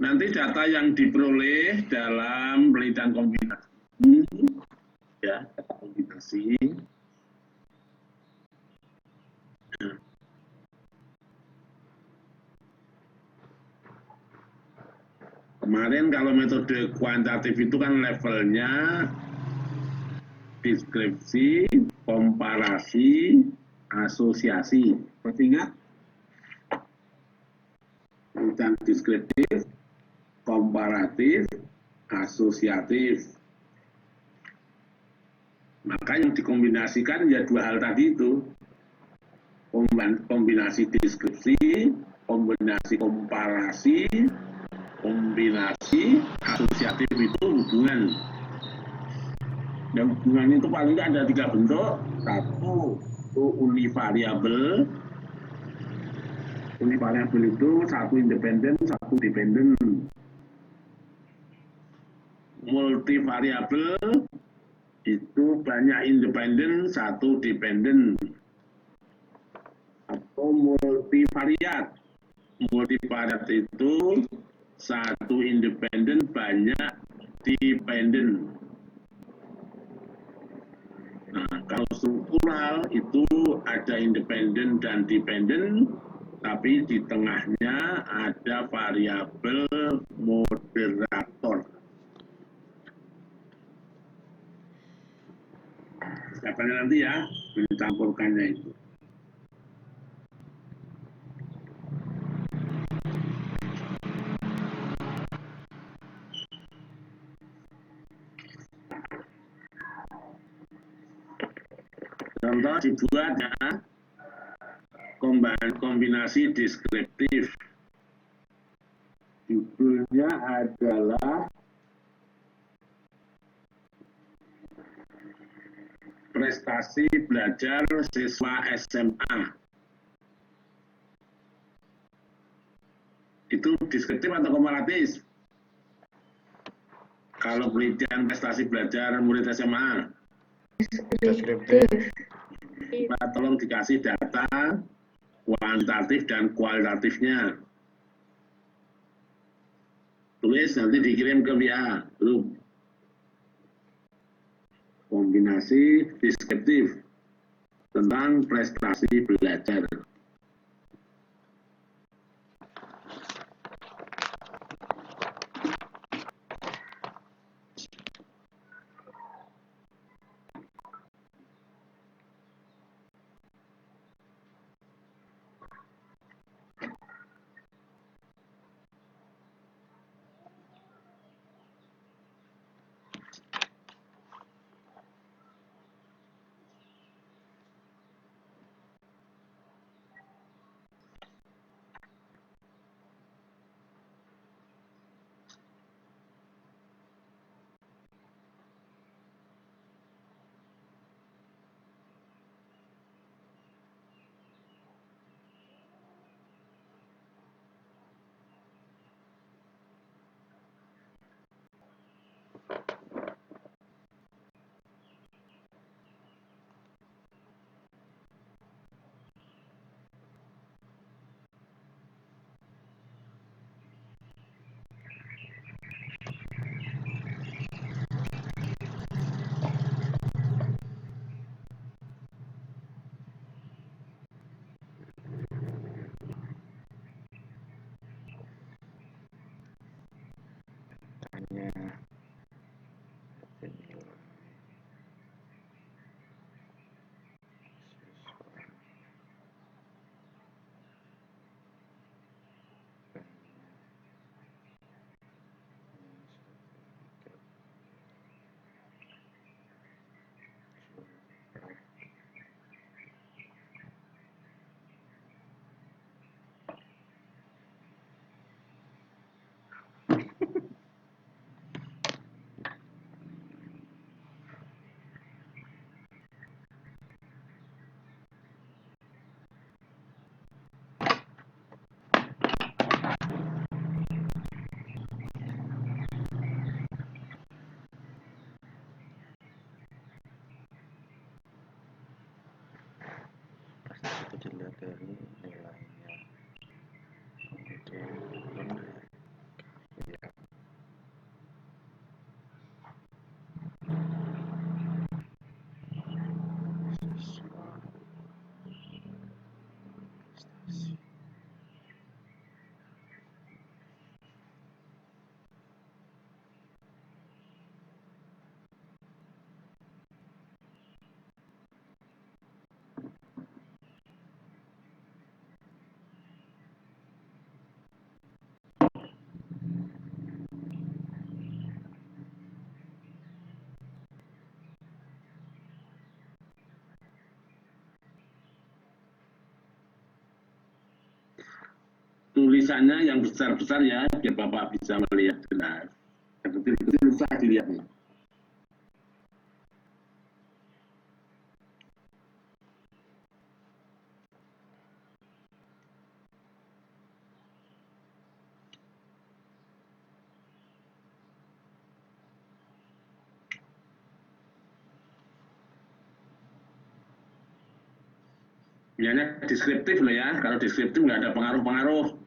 Nanti data yang diperoleh dalam penelitian kombinasi, ya, data kombinasi. Nah. Kemarin kalau metode kuantitatif itu kan levelnya deskripsi, komparasi, asosiasi. Masih ingat? Penelitian deskriptif, komparatif, asosiatif. Maka yang dikombinasikan ya dua hal tadi itu. Kombinasi deskripsi, kombinasi komparasi, kombinasi asosiatif itu hubungan. Dan hubungan itu paling tidak ada 3 bentuk. Satu, itu univariabel. Univariabel itu satu independen, satu dependen. Multivariabel itu banyak independen, satu dependen. Atau multivariat. Multivariat itu satu independen, banyak dependen. Nah, kalau struktural itu ada independen dan dependen, tapi di tengahnya ada variabel moderator. Siapanya nanti ya, mencampurkannya itu. Contoh dibuat ya, kombinasi deskriptif. Judulnya adalah prestasi belajar siswa SMA. Itu deskriptif atau komparatif? Kalau penelitian prestasi belajar murid SMA, Deskriptif. Pak, tolong dikasih data kuantitatif dan kualitatifnya. Tulis nanti dikirim ke WA grup. Kombinasi deskriptif tentang prestasi belajar. dilihat dari nilainya. Kemudian ya. Siswa prestasi. Tulisannya yang besar-besar ya, biar Bapak bisa melihat jelas. Yang kecil-kecil susah dilihatnya. Nilainya deskriptif loh ya, kalau deskriptif nggak ada pengaruh-pengaruh.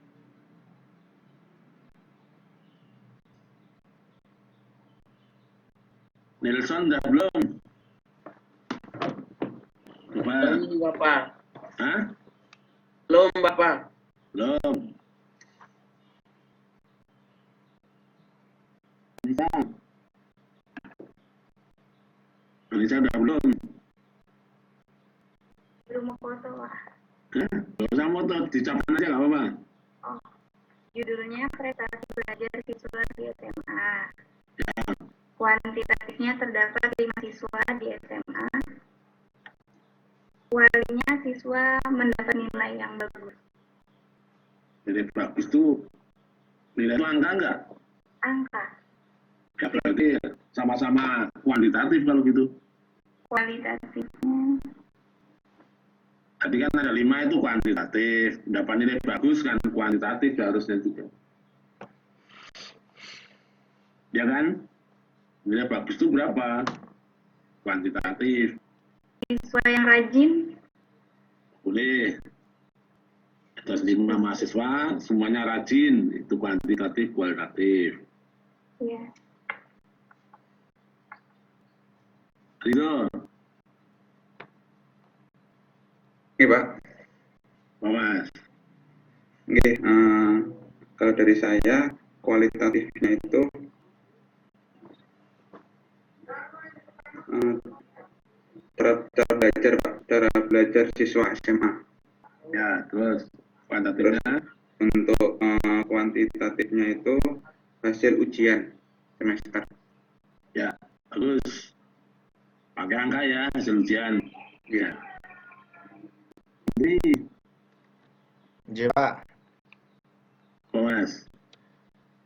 Nelson udah belum? Bapak. Belum, Bapak. Hah? Belum, Bapak. Belum. Anissa udah belum? Belum mau foto, Pak. Gak usah foto, dicapain aja nggak apa-apa. Oh, judulnya prestasi belajar siswa di SMA. Ya. Kuantitatifnya terdapat 5 siswa di SMA. Walinya siswa mendapat nilai yang bagus. Nilai bagus tuh, nilai itu angka nggak? Angka. Ya berarti sama-sama kuantitatif kalau gitu. Kualitatifnya. Tadi kan ada 5 itu kuantitatif, dapat nilai bagus kan kuantitatif harusnya juga. Ya kan? Nilai bagus itu berapa? Kuantitatif. Siswa yang rajin. Boleh. Ada 5 mahasiswa, semuanya rajin, itu kuantitatif, kualitatif. Iya. Ridho, Oke, Pak. Pak Mas. Oke, kalau dari saya kualitatifnya itu cara belajar, Pak, cara belajar siswa SMA. Ya, terus kuantitatifnya? Untuk kuantitatifnya itu hasil ujian semester. Ya, terus pakai angka ya hasil ujian. Ya. Ini, Iya, Pak. Pak Mas.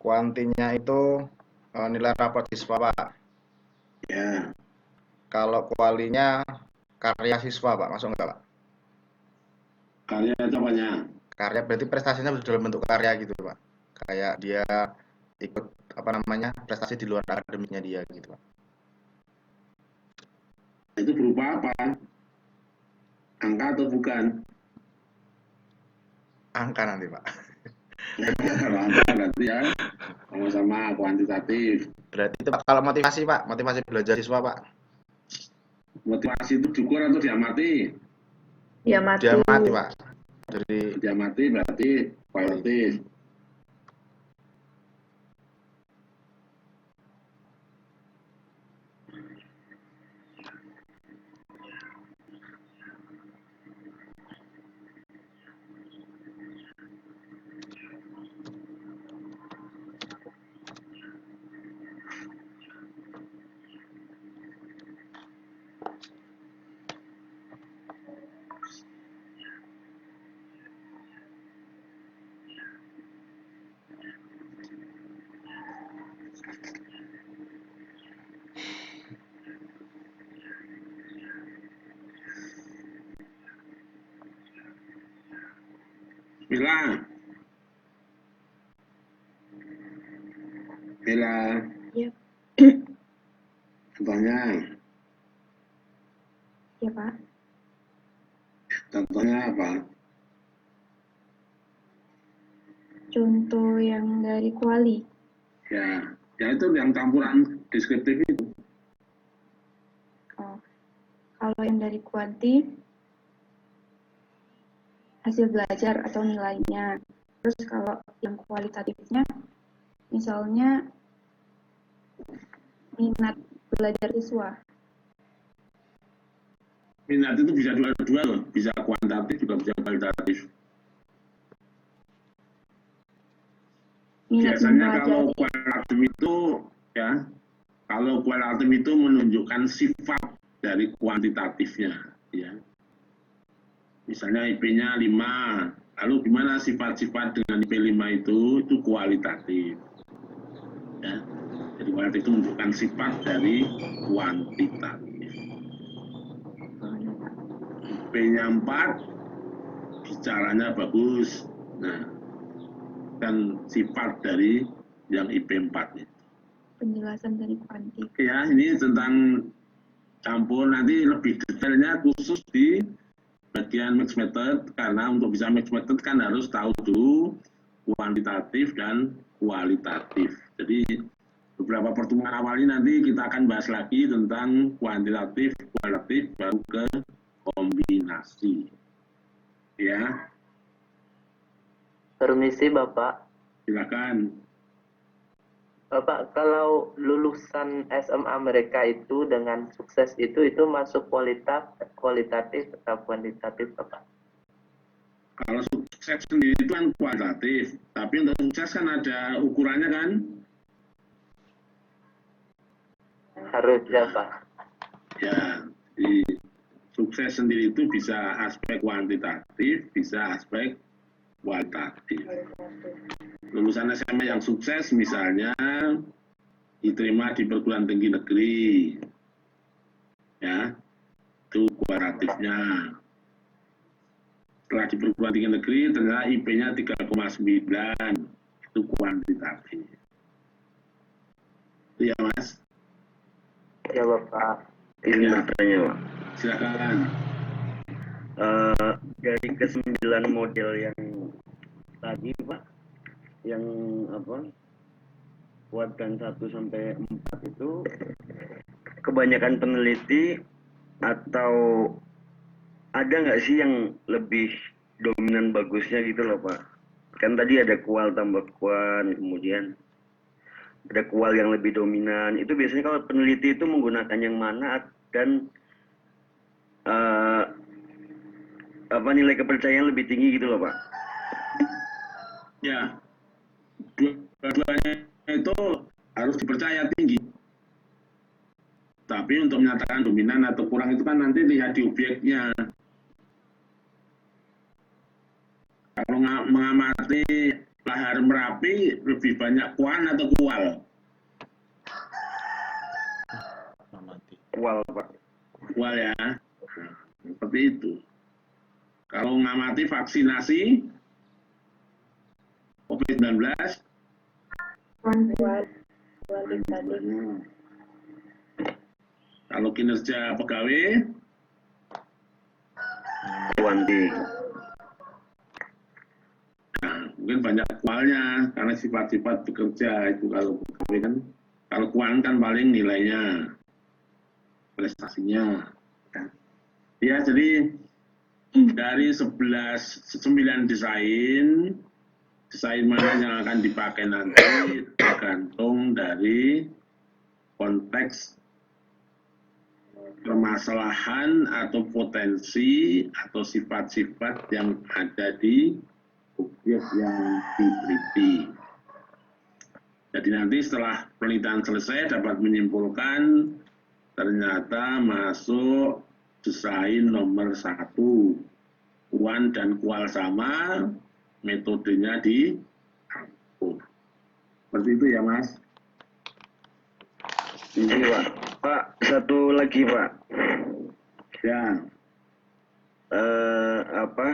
Kuantinya itu nilai rapor siswa, Pak. Ya. Kalau kualinya karya siswa, Pak. Masuk nggak, Pak? Karya apanya? Karya berarti prestasinya dalam bentuk karya gitu, Pak. Kayak dia ikut prestasi di luar akademiknya dia gitu, Pak. Itu berupa apa? Angka atau bukan? Angka nanti, Pak. Kalau angka berarti ya sama-sama kuantitatif. Berarti itu, Pak, kalau motivasi, Pak, motivasi belajar siswa, Pak. Motivasi itu diukur atau diamati? Diamati. Diamati, Pak. Dari Diamati berarti kualitatif. Mila. Mila. Iya. Contohnya. Iya, Pak. Contohnya apa? Contoh yang dari kuali. Ya, ya itu yang campuran deskriptif itu. Oh, kalau yang dari kuanti, hasil belajar atau nilainya. Terus kalau yang kualitatifnya, misalnya minat belajar siswa. Minat itu bisa dua-dua loh, bisa kuantitatif juga bisa kualitatif. Minat Biasanya kalau mempelajari. kualitatif itu ya, kalau kualitatif itu menunjukkan sifat dari kuantitatifnya, ya. Misalnya IP-nya 5, lalu gimana sifat-sifat dengan IP 5 itu kualitatif. Ya. Jadi kualitatif itu menunjukkan sifat dari kuantitatif. IP-nya 4, bicaranya bagus. Nah, kan sifat dari yang IP 4 itu. Penjelasan dari kuanti. Ya, ini tentang campur, nanti lebih detailnya khusus di bagian mixed method, karena untuk bisa mixed method kan harus tahu dulu kuantitatif dan kualitatif. Jadi beberapa pertemuan awal ini nanti kita akan bahas lagi tentang kuantitatif, kualitatif, baru ke kombinasi. Ya, Permisi Bapak. silakan. Bapak, kalau lulusan SMA mereka itu dengan sukses itu masuk kualitatif atau kuantitatif, Bapak? Kalau sukses sendiri itu kan kualitatif, tapi untuk sukses kan ada ukurannya kan? Harusnya, Pak. Ya, di sukses sendiri itu bisa aspek kuantitatif, bisa aspek kualitatif. Lulusan SMA yang sukses misalnya diterima di perguruan tinggi negeri, ya, itu kualitatifnya. Setelah di perguruan tinggi negeri ternyata IP-nya 3,9, itu kuantitatif. Itu ya Mas. Ya Bapak. Izin Ya. bertanya, Pak. Silakan. Dari ke-9 model yang tadi, Pak, yang apa? Kuadran 1 sampai 4 itu kebanyakan peneliti atau ada nggak sih yang lebih dominan bagusnya gitu loh, Pak? Kan tadi ada kual tambah kuan, kemudian ada kual yang lebih dominan. Itu biasanya kalau peneliti itu menggunakan yang mana dan apa nilai kepercayaan lebih tinggi gitu loh, Pak? Ya, dua-duanya itu harus dipercaya tinggi. Tapi untuk menyatakan dominan atau kurang itu kan nanti lihat di objeknya. Kalau mengamati lahar Merapi lebih banyak kuan atau kual? Kual, Pak. Kual ya. Nah, seperti itu. Kalau mengamati vaksinasi COVID-19, kalau kinerja pegawai, Kuanti. nah, mungkin banyak kualnya karena sifat-sifat bekerja itu. Kalau pegawai kan, kalau kual kan paling nilainya, prestasinya. Ya, jadi dari 9 desain mana yang akan dipakai nanti tergantung dari konteks permasalahan atau potensi atau sifat-sifat yang ada di objek yang diteliti. Jadi nanti setelah penelitian selesai dapat menyimpulkan ternyata masuk desain nomor 1, kuan dan kual sama, metodenya diatur. Seperti itu ya Mas. Ini, Pak. Pak, satu lagi, Pak. Ya. Apa?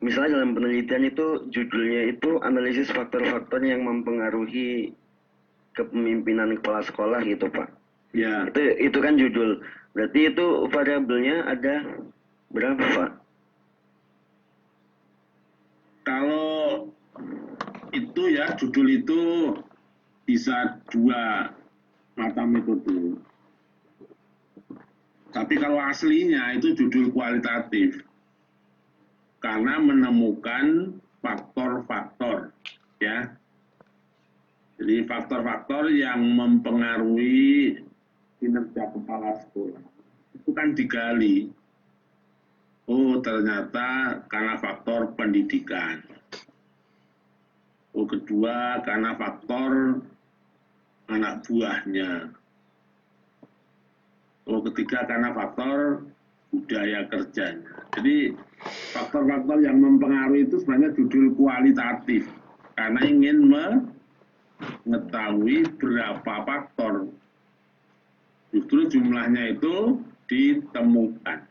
Misalnya dalam penelitian itu judulnya itu analisis faktor-faktor yang mempengaruhi kepemimpinan kepala sekolah gitu, Pak. Ya. Itu kan judul. Berarti itu variabelnya ada Berapa, Pak? Kalau itu ya, judul itu bisa 2 mata metode. Tapi kalau aslinya itu judul kualitatif. Karena menemukan faktor-faktor, ya. Jadi faktor-faktor yang mempengaruhi kinerja kepala sekolah. Itu kan digali. Oh, ternyata karena faktor pendidikan. Oh, kedua karena faktor anak buahnya. Oh, ketiga karena faktor budaya kerjanya. Jadi faktor-faktor yang mempengaruhi itu sebenarnya judul kualitatif. Karena ingin mengetahui berapa faktor. Justru jumlahnya itu ditemukan.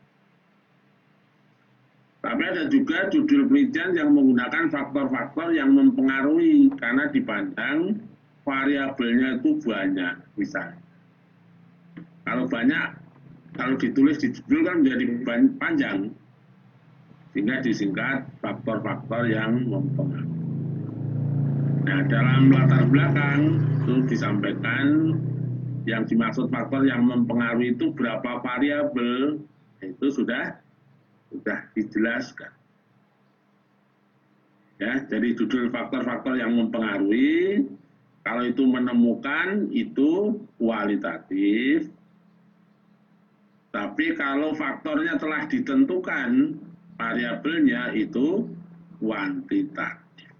Tapi ada juga judul penelitian yang menggunakan faktor-faktor yang mempengaruhi karena dipandang variabelnya itu banyak, misalnya. Kalau banyak, kalau ditulis di judul kan menjadi panjang, sehingga disingkat faktor-faktor yang mempengaruhi. Nah, dalam latar belakang itu disampaikan yang dimaksud faktor yang mempengaruhi itu berapa variabel, itu sudah dijelaskan. Ya, jadi judul faktor-faktor yang mempengaruhi, kalau itu menemukan itu kualitatif. Tapi kalau faktornya telah ditentukan, variabelnya itu kuantitatif.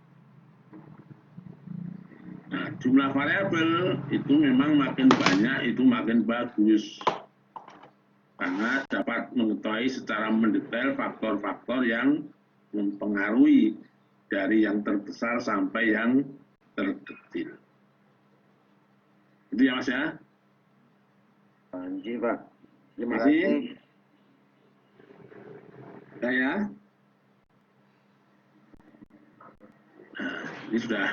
Nah, jumlah variabel itu memang makin banyak, itu makin bagus. Karena dapat mengetahui secara mendetail faktor-faktor yang mempengaruhi dari yang terbesar sampai yang terkecil. Itu ya Mas ya? Panji, Pak. Terima Masih? kasih. Ya. Nah, ini sudah.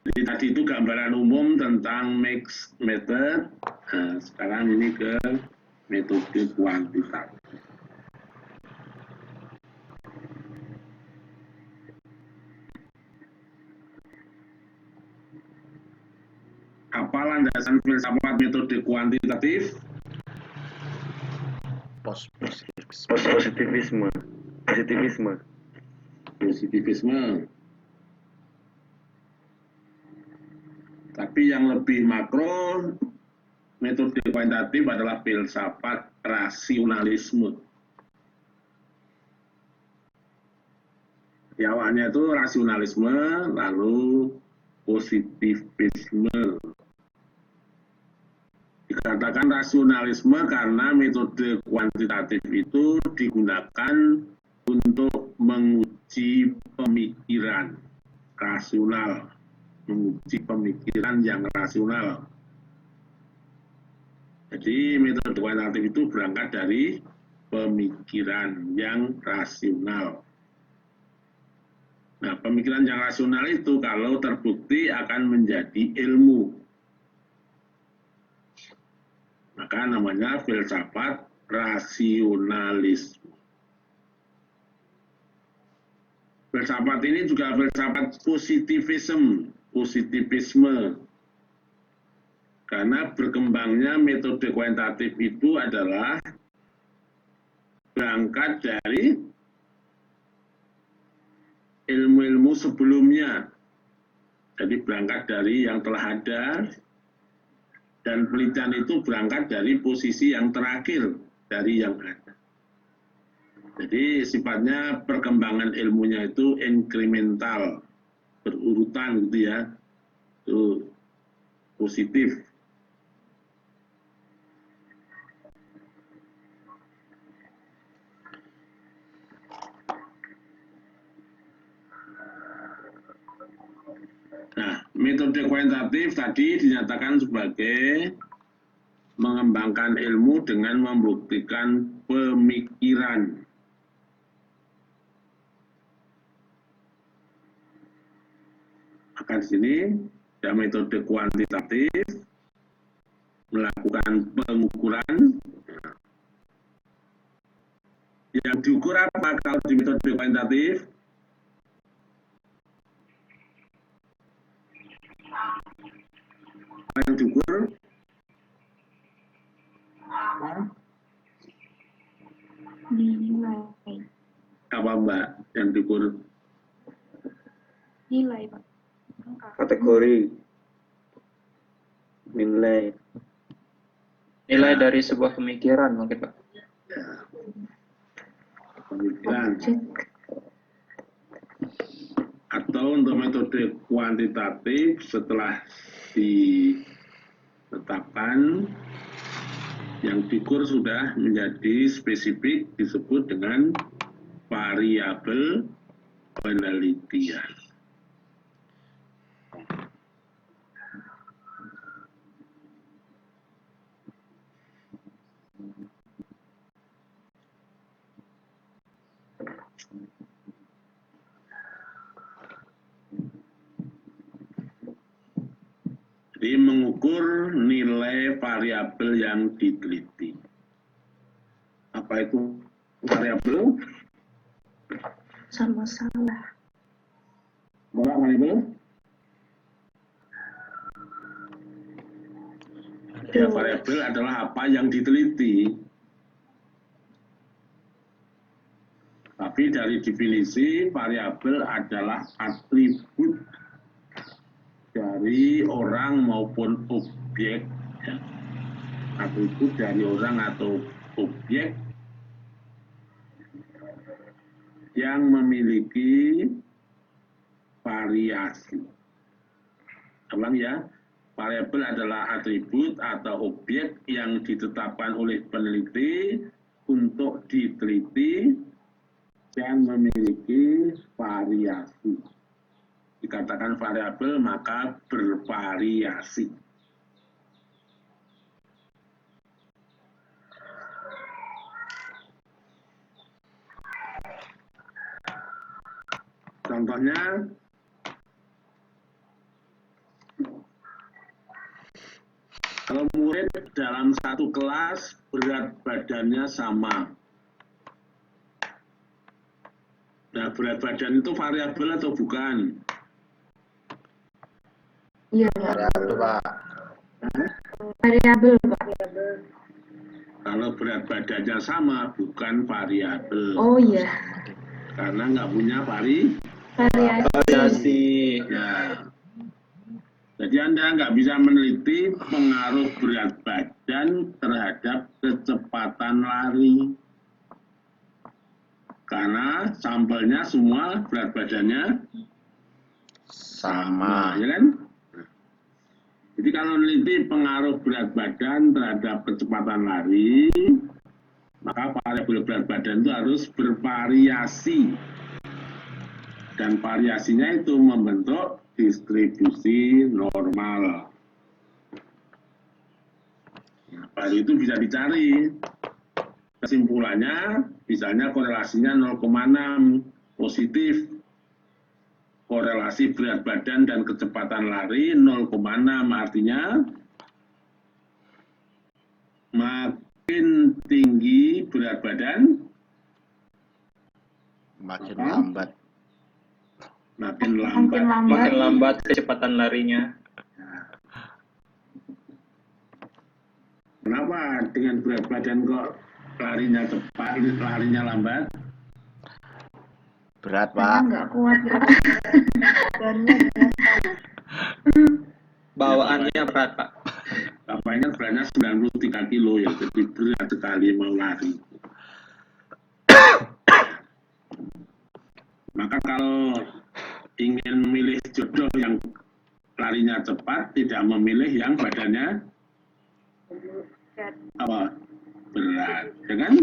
Jadi tadi itu gambaran umum tentang mixed method. Nah, sekarang ini ke metode kuantitatif. Apa landasan filsafat metode kuantitatif? Positivisme. Tapi yang lebih makro, metode kuantitatif adalah filsafat rasionalisme. Ya, awalnya itu rasionalisme, lalu positivisme. Dikatakan rasionalisme karena metode kuantitatif itu digunakan untuk menguji pemikiran rasional, menguji pemikiran yang rasional. Jadi metode kuantitatif itu berangkat dari pemikiran yang rasional. Nah, pemikiran yang rasional itu kalau terbukti akan menjadi ilmu. Maka namanya filsafat rasionalisme. Filsafat ini juga filsafat positivisme. Karena berkembangnya metode kuantitatif itu adalah berangkat dari ilmu-ilmu sebelumnya. Jadi berangkat dari yang telah ada, dan penelitian itu berangkat dari posisi yang terakhir dari yang ada. Jadi sifatnya perkembangan ilmunya itu inkremental, berurutan gitu ya, itu positif. Nah, metode kuantitatif tadi dinyatakan sebagai mengembangkan ilmu dengan membuktikan pemikiran. Maka di sini ada metode kuantitatif melakukan pengukuran Yang diukur apa kalau di metode kuantitatif? Apa yang diukur? Nilai. Apa Mbak yang diukur? Nilai, Pak. Kategori. Nilai. Nilai dari sebuah pemikiran mungkin Pak. Pemikiran. Atau untuk metode kuantitatif setelah ditetapkan yang diukur sudah menjadi spesifik disebut dengan variabel penelitian. Jadi mengukur nilai variabel yang diteliti. Apa itu variabel? Sama salah. Apa variabel? Ya, variabel adalah apa yang diteliti. Tapi dari definisi, variabel adalah atribut dari orang maupun objek, ya. Atribut dari orang atau objek yang memiliki variasi. Ulang ya, variabel adalah atribut atau objek yang ditetapkan oleh peneliti untuk diteliti dan memiliki variasi. Dikatakan variabel maka bervariasi. Contohnya, kalau murid dalam satu kelas berat badannya sama. Nah, berat badan itu variabel atau bukan? Iya, Variabel, Pak. variabel, Pak. Kalau berat badannya sama, bukan variabel. Oh iya, Karena nggak punya variasi. ya. Jadi Anda nggak bisa meneliti pengaruh berat badan terhadap kecepatan lari. Karena sampelnya semua berat badannya Sama. ya kan? Jadi kalau meneliti pengaruh berat badan terhadap kecepatan lari, maka variabel berat badan itu harus bervariasi. Dan variasinya itu membentuk distribusi normal. Nah, baru itu bisa dicari. Kesimpulannya, misalnya korelasinya 0,6 positif. Korelasi berat badan dan kecepatan lari 0,6 artinya makin tinggi berat badan Makin apa? lambat. Makin Makin lambat. Makin lambat kecepatan larinya. Kenapa dengan berat badan kok larinya cepat, larinya lambat? Berat, Karena Pak. nggak kuat, Pak. Bawaannya berat Pak. Bapaknya beratnya 93 kilo ya, jadi berat sekali mau lari. Maka kalau ingin memilih jodoh yang larinya cepat, tidak memilih yang badannya apa? Berat, ya kan?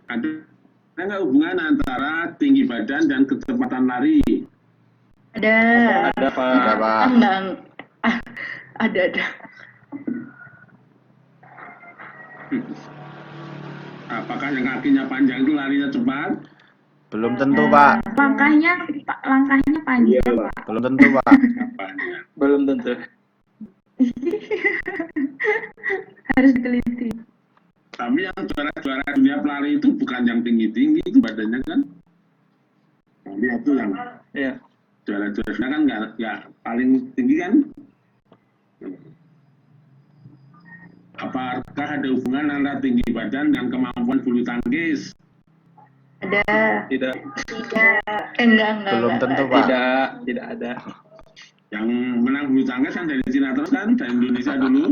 Ada nggak hubungan antara tinggi badan dan kecepatan lari? Ada. Ada Pak. Ada, Pak. Ada. Apakah yang kakinya panjang itu larinya cepat? Belum tentu, Pak. Langkahnya panjang, Iya, Pak. Belum tentu, Pak. Apanya? Belum tentu. Harus diteliti. itu badannya kan. Nah, lihat tuh yang Iya. juara-juara kan nggak paling tinggi kan. Apakah ada hubungan antara tinggi badan dan kemampuan bulu tangkis? Ada. Tidak. Enggak. Belum enggak tentu, ada. Pak. Tidak ada. Yang menang bulu tangkis kan dari Cina terus kan, dari Indonesia dulu.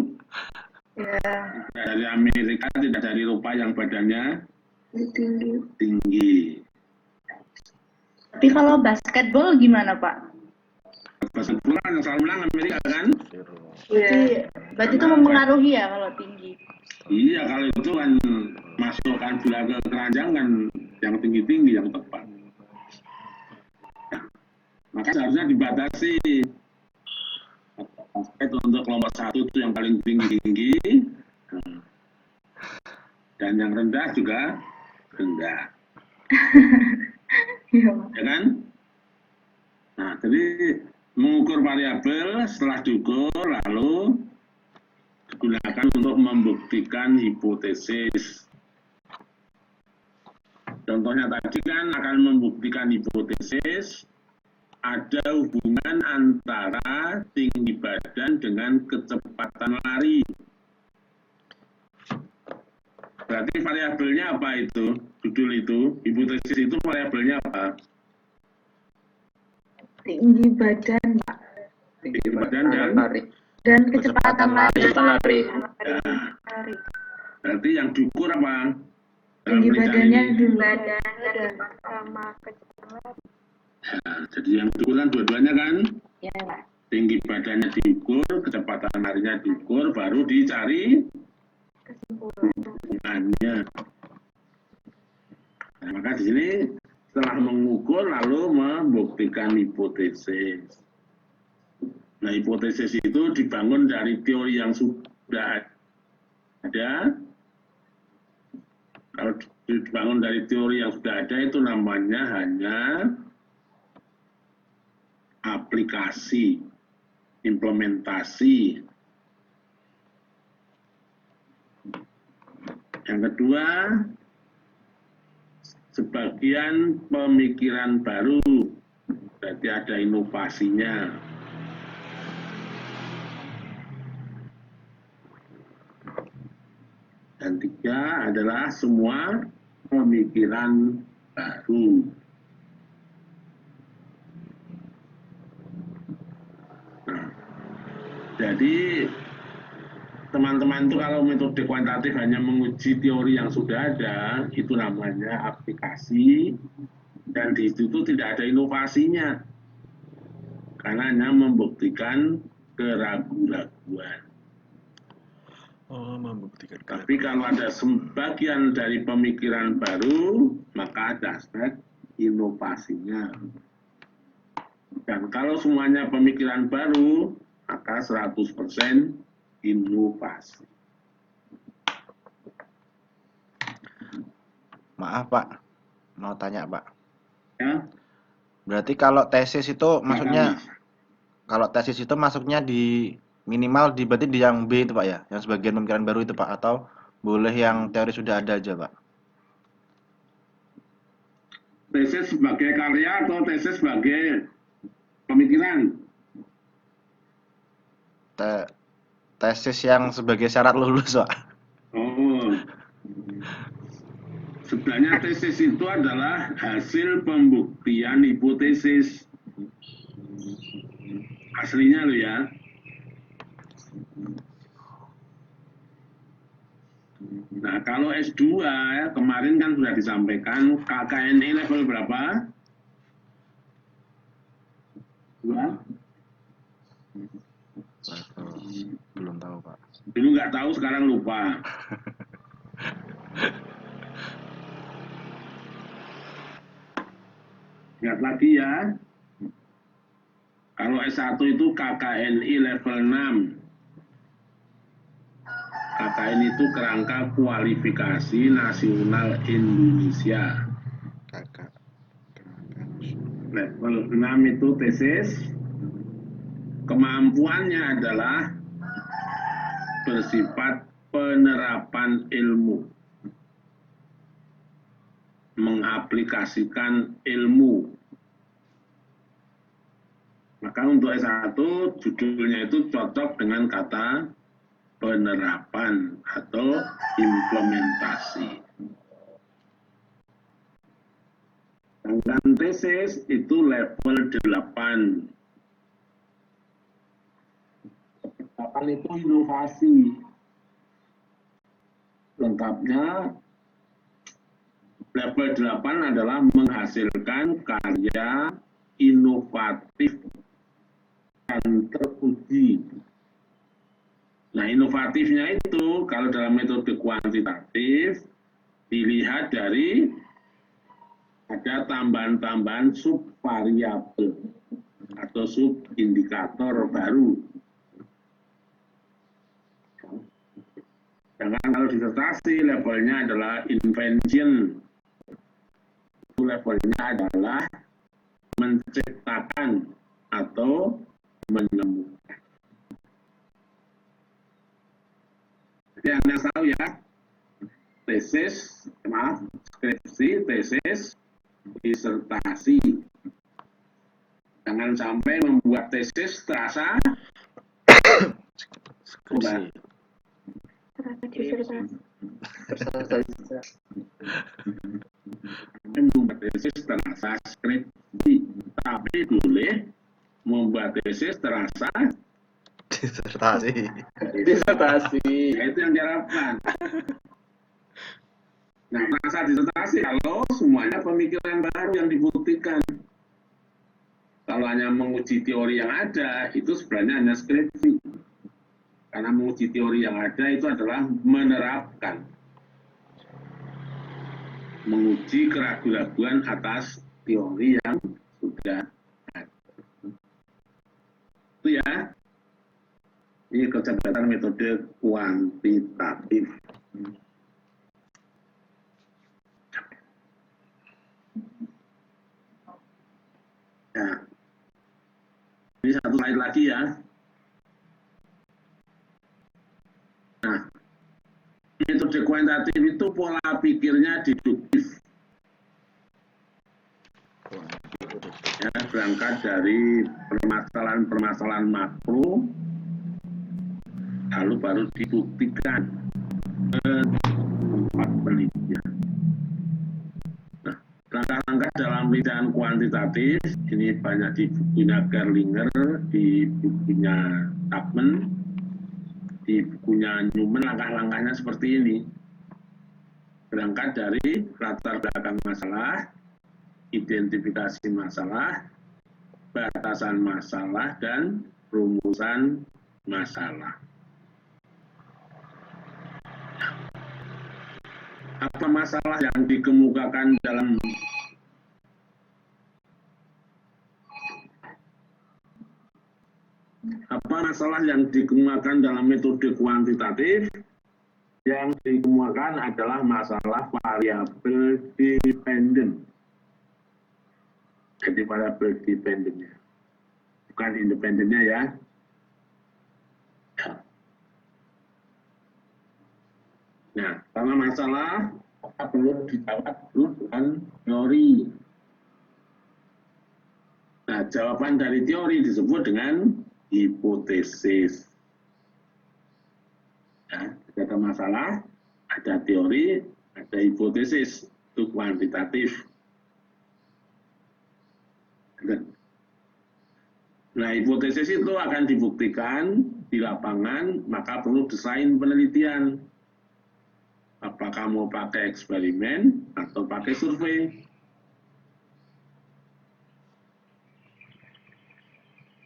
Ya, Tidak dari Amerika, tidak dari Eropa yang badannya tinggi. tapi kalau basketball gimana, Pak? Basketball kan yang selalu menang Amerika kan? Berarti itu mempengaruhi ya kalau tinggi. Iya, kalau itu kan masukkan bola ke keranjang kan yang tinggi-tinggi yang tepat. Nah, maka seharusnya dibatasi. Basket untuk kelompok 1 itu yang paling tinggi-tinggi, dan yang rendah juga rendah. Ya kan? Nah, jadi mengukur variabel, setelah diukur lalu digunakan untuk membuktikan hipotesis. Contohnya tadi kan akan membuktikan hipotesis ada hubungan antara tinggi badan dengan kecepatan lari. Berarti variabelnya apa itu? Judul itu, hipotesis itu variabelnya apa? Tinggi badan, Pak. Tinggi badan Dan kecepatan lari. Nah, berarti yang diukur apa? Tinggi badannya dulu. sama kecepatan lari. Nah, jadi yang diukur kan dua-duanya kan? Ya, Pak. Tinggi badannya diukur, kecepatan larinya diukur, baru dicari hubungannya. Nah, maka di sini setelah mengukur lalu membuktikan hipotesis. Nah, hipotesis itu dibangun dari teori yang sudah ada. Kalau dibangun dari teori yang sudah ada itu namanya hanya aplikasi, implementasi. Yang kedua, sebagian pemikiran baru, berarti ada inovasinya. Dan tiga adalah semua pemikiran baru. Nah, jadi teman-teman itu kalau metode kuantitatif hanya menguji teori yang sudah ada, itu namanya aplikasi, dan di situ tidak ada inovasinya, karena hanya membuktikan keraguan-raguan. Oh, membuktikan. Tapi kalau ada sebagian dari pemikiran baru, maka ada aspek inovasinya. Dan kalau semuanya pemikiran baru, maka 100% inovasi. Maaf, Pak. Mau tanya, Pak. Ya. Berarti kalau tesis itu masuknya di minimal berarti di yang B itu, Pak ya, yang sebagian pemikiran baru itu, Pak, atau boleh yang teori sudah ada aja, Pak? Tesis sebagai karya atau tesis sebagai pemikiran? Tesis yang sebagai syarat lulus, Pak. Oh, sebenarnya tesis itu adalah hasil pembuktian hipotesis. Aslinya loh ya. Nah, kalau S2 ya, kemarin kan sudah disampaikan KKNI level berapa? 2? Belum tahu, Pak. Dulu nggak tahu, sekarang lupa. Ingat lagi ya. Kalau S1 itu KKNI level 6. KKNI itu kerangka kualifikasi nasional Indonesia. Level 6 itu tesis. Kemampuannya adalah bersifat penerapan ilmu. mengaplikasikan ilmu. Maka untuk S1 judulnya itu cocok dengan kata penerapan atau implementasi. Sedangkan tesis itu level 8. Apa itu inovasi? Lengkapnya level 8 adalah menghasilkan karya inovatif dan teruji. Nah, inovatifnya itu kalau dalam metode kuantitatif dilihat dari ada tambahan-tambahan subvariabel atau subindikator baru. Sedangkan kalau disertasi levelnya adalah invention. Itu levelnya adalah menciptakan atau menemukan. Jadi Anda tahu ya, skripsi, tesis, disertasi. Jangan sampai membuat tesis terasa Skripsi. membuat tesis terasa skripsi, tapi boleh membuat tesis terasa Disertasi. Disertasi. ya itu yang diharapkan. Nah, terasa disertasi kalau semuanya pemikiran baru yang dibuktikan. Kalau hanya menguji teori yang ada, itu sebenarnya hanya skripsi. Karena menguji teori yang ada itu adalah menerapkan. Menguji keraguan-raguan atas teori yang sudah ada. Itu ya. Ini kecerdasan metode kuantitatif. Nah, ini satu slide lagi ya. Nah, metode kuantitatif itu pola pikirnya deduktif. Ya, berangkat dari permasalahan-permasalahan makro, lalu baru dibuktikan ke tempat penelitian. Nah, langkah-langkah dalam penelitian kuantitatif ini banyak di bukunya Gerlinger, di bukunya Chapman, di bukunya Newman. Langkah-langkahnya seperti ini. Berangkat dari latar belakang masalah, identifikasi masalah, batasan masalah, dan rumusan masalah. Apa masalah yang dikemukakan dalam metode kuantitatif? Yang dikemukakan adalah masalah variabel dependen. Jadi variabel dependennya, bukan independennya ya. Nah, karena masalah maka perlu dijawab dulu dengan teori. Nah, jawaban dari teori disebut dengan hipotesis. Ya, ada masalah, ada teori, ada hipotesis, itu kuantitatif. Nah, hipotesis itu akan dibuktikan di lapangan, maka perlu desain penelitian. Apakah mau pakai eksperimen atau pakai survei?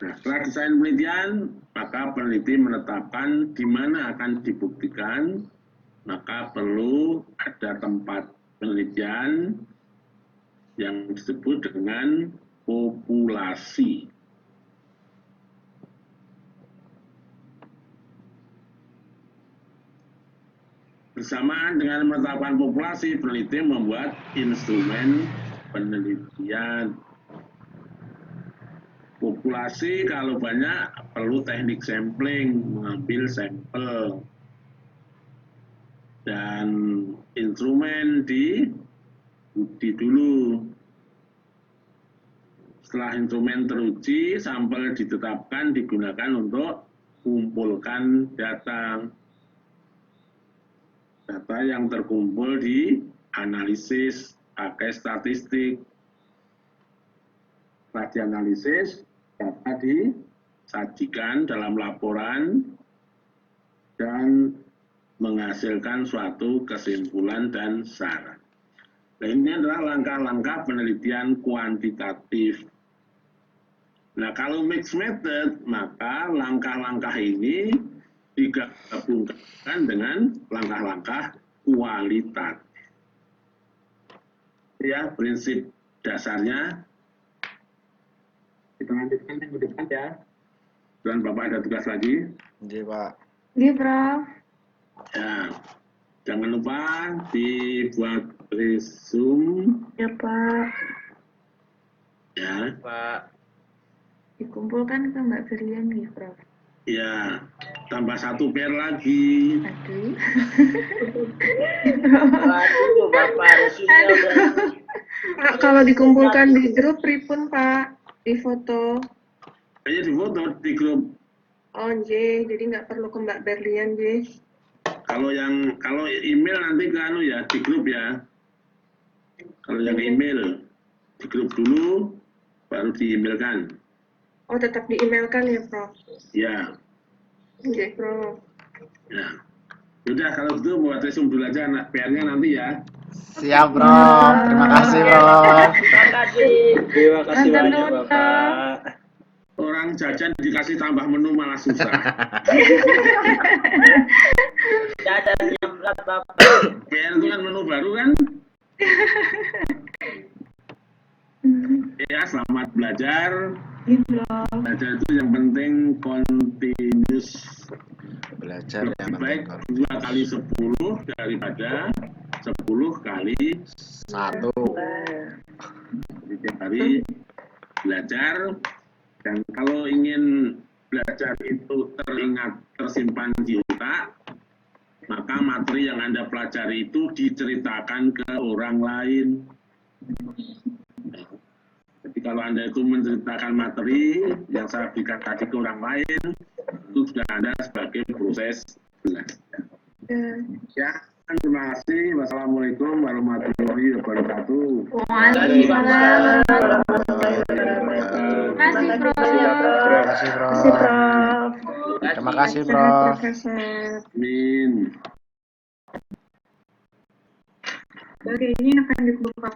Nah, setelah desain penelitian, maka peneliti menetapkan di mana akan dibuktikan, maka perlu ada tempat penelitian yang disebut dengan populasi. Bersamaan dengan menetapkan populasi, peneliti membuat instrumen penelitian. Populasi kalau banyak perlu teknik sampling, mengambil sampel. Dan instrumen uji dulu. Setelah instrumen teruji, sampel ditetapkan digunakan untuk mengumpulkan data. Data yang terkumpul di analisis pakai statistik. Setelah dianalisis, data disajikan dalam laporan dan menghasilkan suatu kesimpulan dan saran. Nah, ini adalah langkah-langkah penelitian kuantitatif. Nah, kalau mixed method, maka langkah-langkah ini digabungkan dengan langkah-langkah kualitatif. Ya, prinsip dasarnya. Kita lanjutkan minggu depan ya. Dan Bapak ada tugas lagi. Iya, Pak. Iya, Prof. Ya, jangan lupa dibuat resume. Ya, Pak. Ya, Pak. Dikumpulkan ke Mbak Berlian ya, Prof. ya, tambah 1 pair lagi. Aduh. Waduh, Bapak resumnya udah. Pak, kalau dikumpulkan di grup pripun, Pak? Di foto. Kayaknya di foto di grup. Oh, J. Jadi nggak perlu ke Mbak Berlian, J. Kalau email nanti ke anu ya, di grup ya. Kalau yang email di grup dulu, baru di-emailkan. Oh, tetap di-emailkan ya, Prof? Ya, Oke, Prof. ya. Udah kalau gitu buat resume dulu aja anak PR-nya nanti ya. Siap, Prof. Terima kasih, Prof. Terima kasih. Terima kasih Nonton banyak, dulu, Bapak. Orang jajan dikasih tambah menu malah susah. Dadanya berat, Bapak. PR itu kan menu baru kan? Ya, selamat belajar. Belajar itu yang penting continuous. Belajar yang Lebih baik penting. 2 kali 10 daripada 10 kali 1. Jadi tiap hari belajar. Dan kalau ingin belajar itu teringat, tersimpan di otak, maka materi yang Anda pelajari itu diceritakan ke orang lain. Jadi kalau Anda itu menceritakan materi yang saya berikan tadi ke orang lain, itu sudah Anda sebagai proses belajar. Ya, terima kasih. Wassalamualaikum warahmatullahi wabarakatuh. Waalaikumsalam. Terima kasih, Prof. Terima kasih, Prof. Terima kasih, Prof. Profesor. Amin. Oke, ini akan dibuka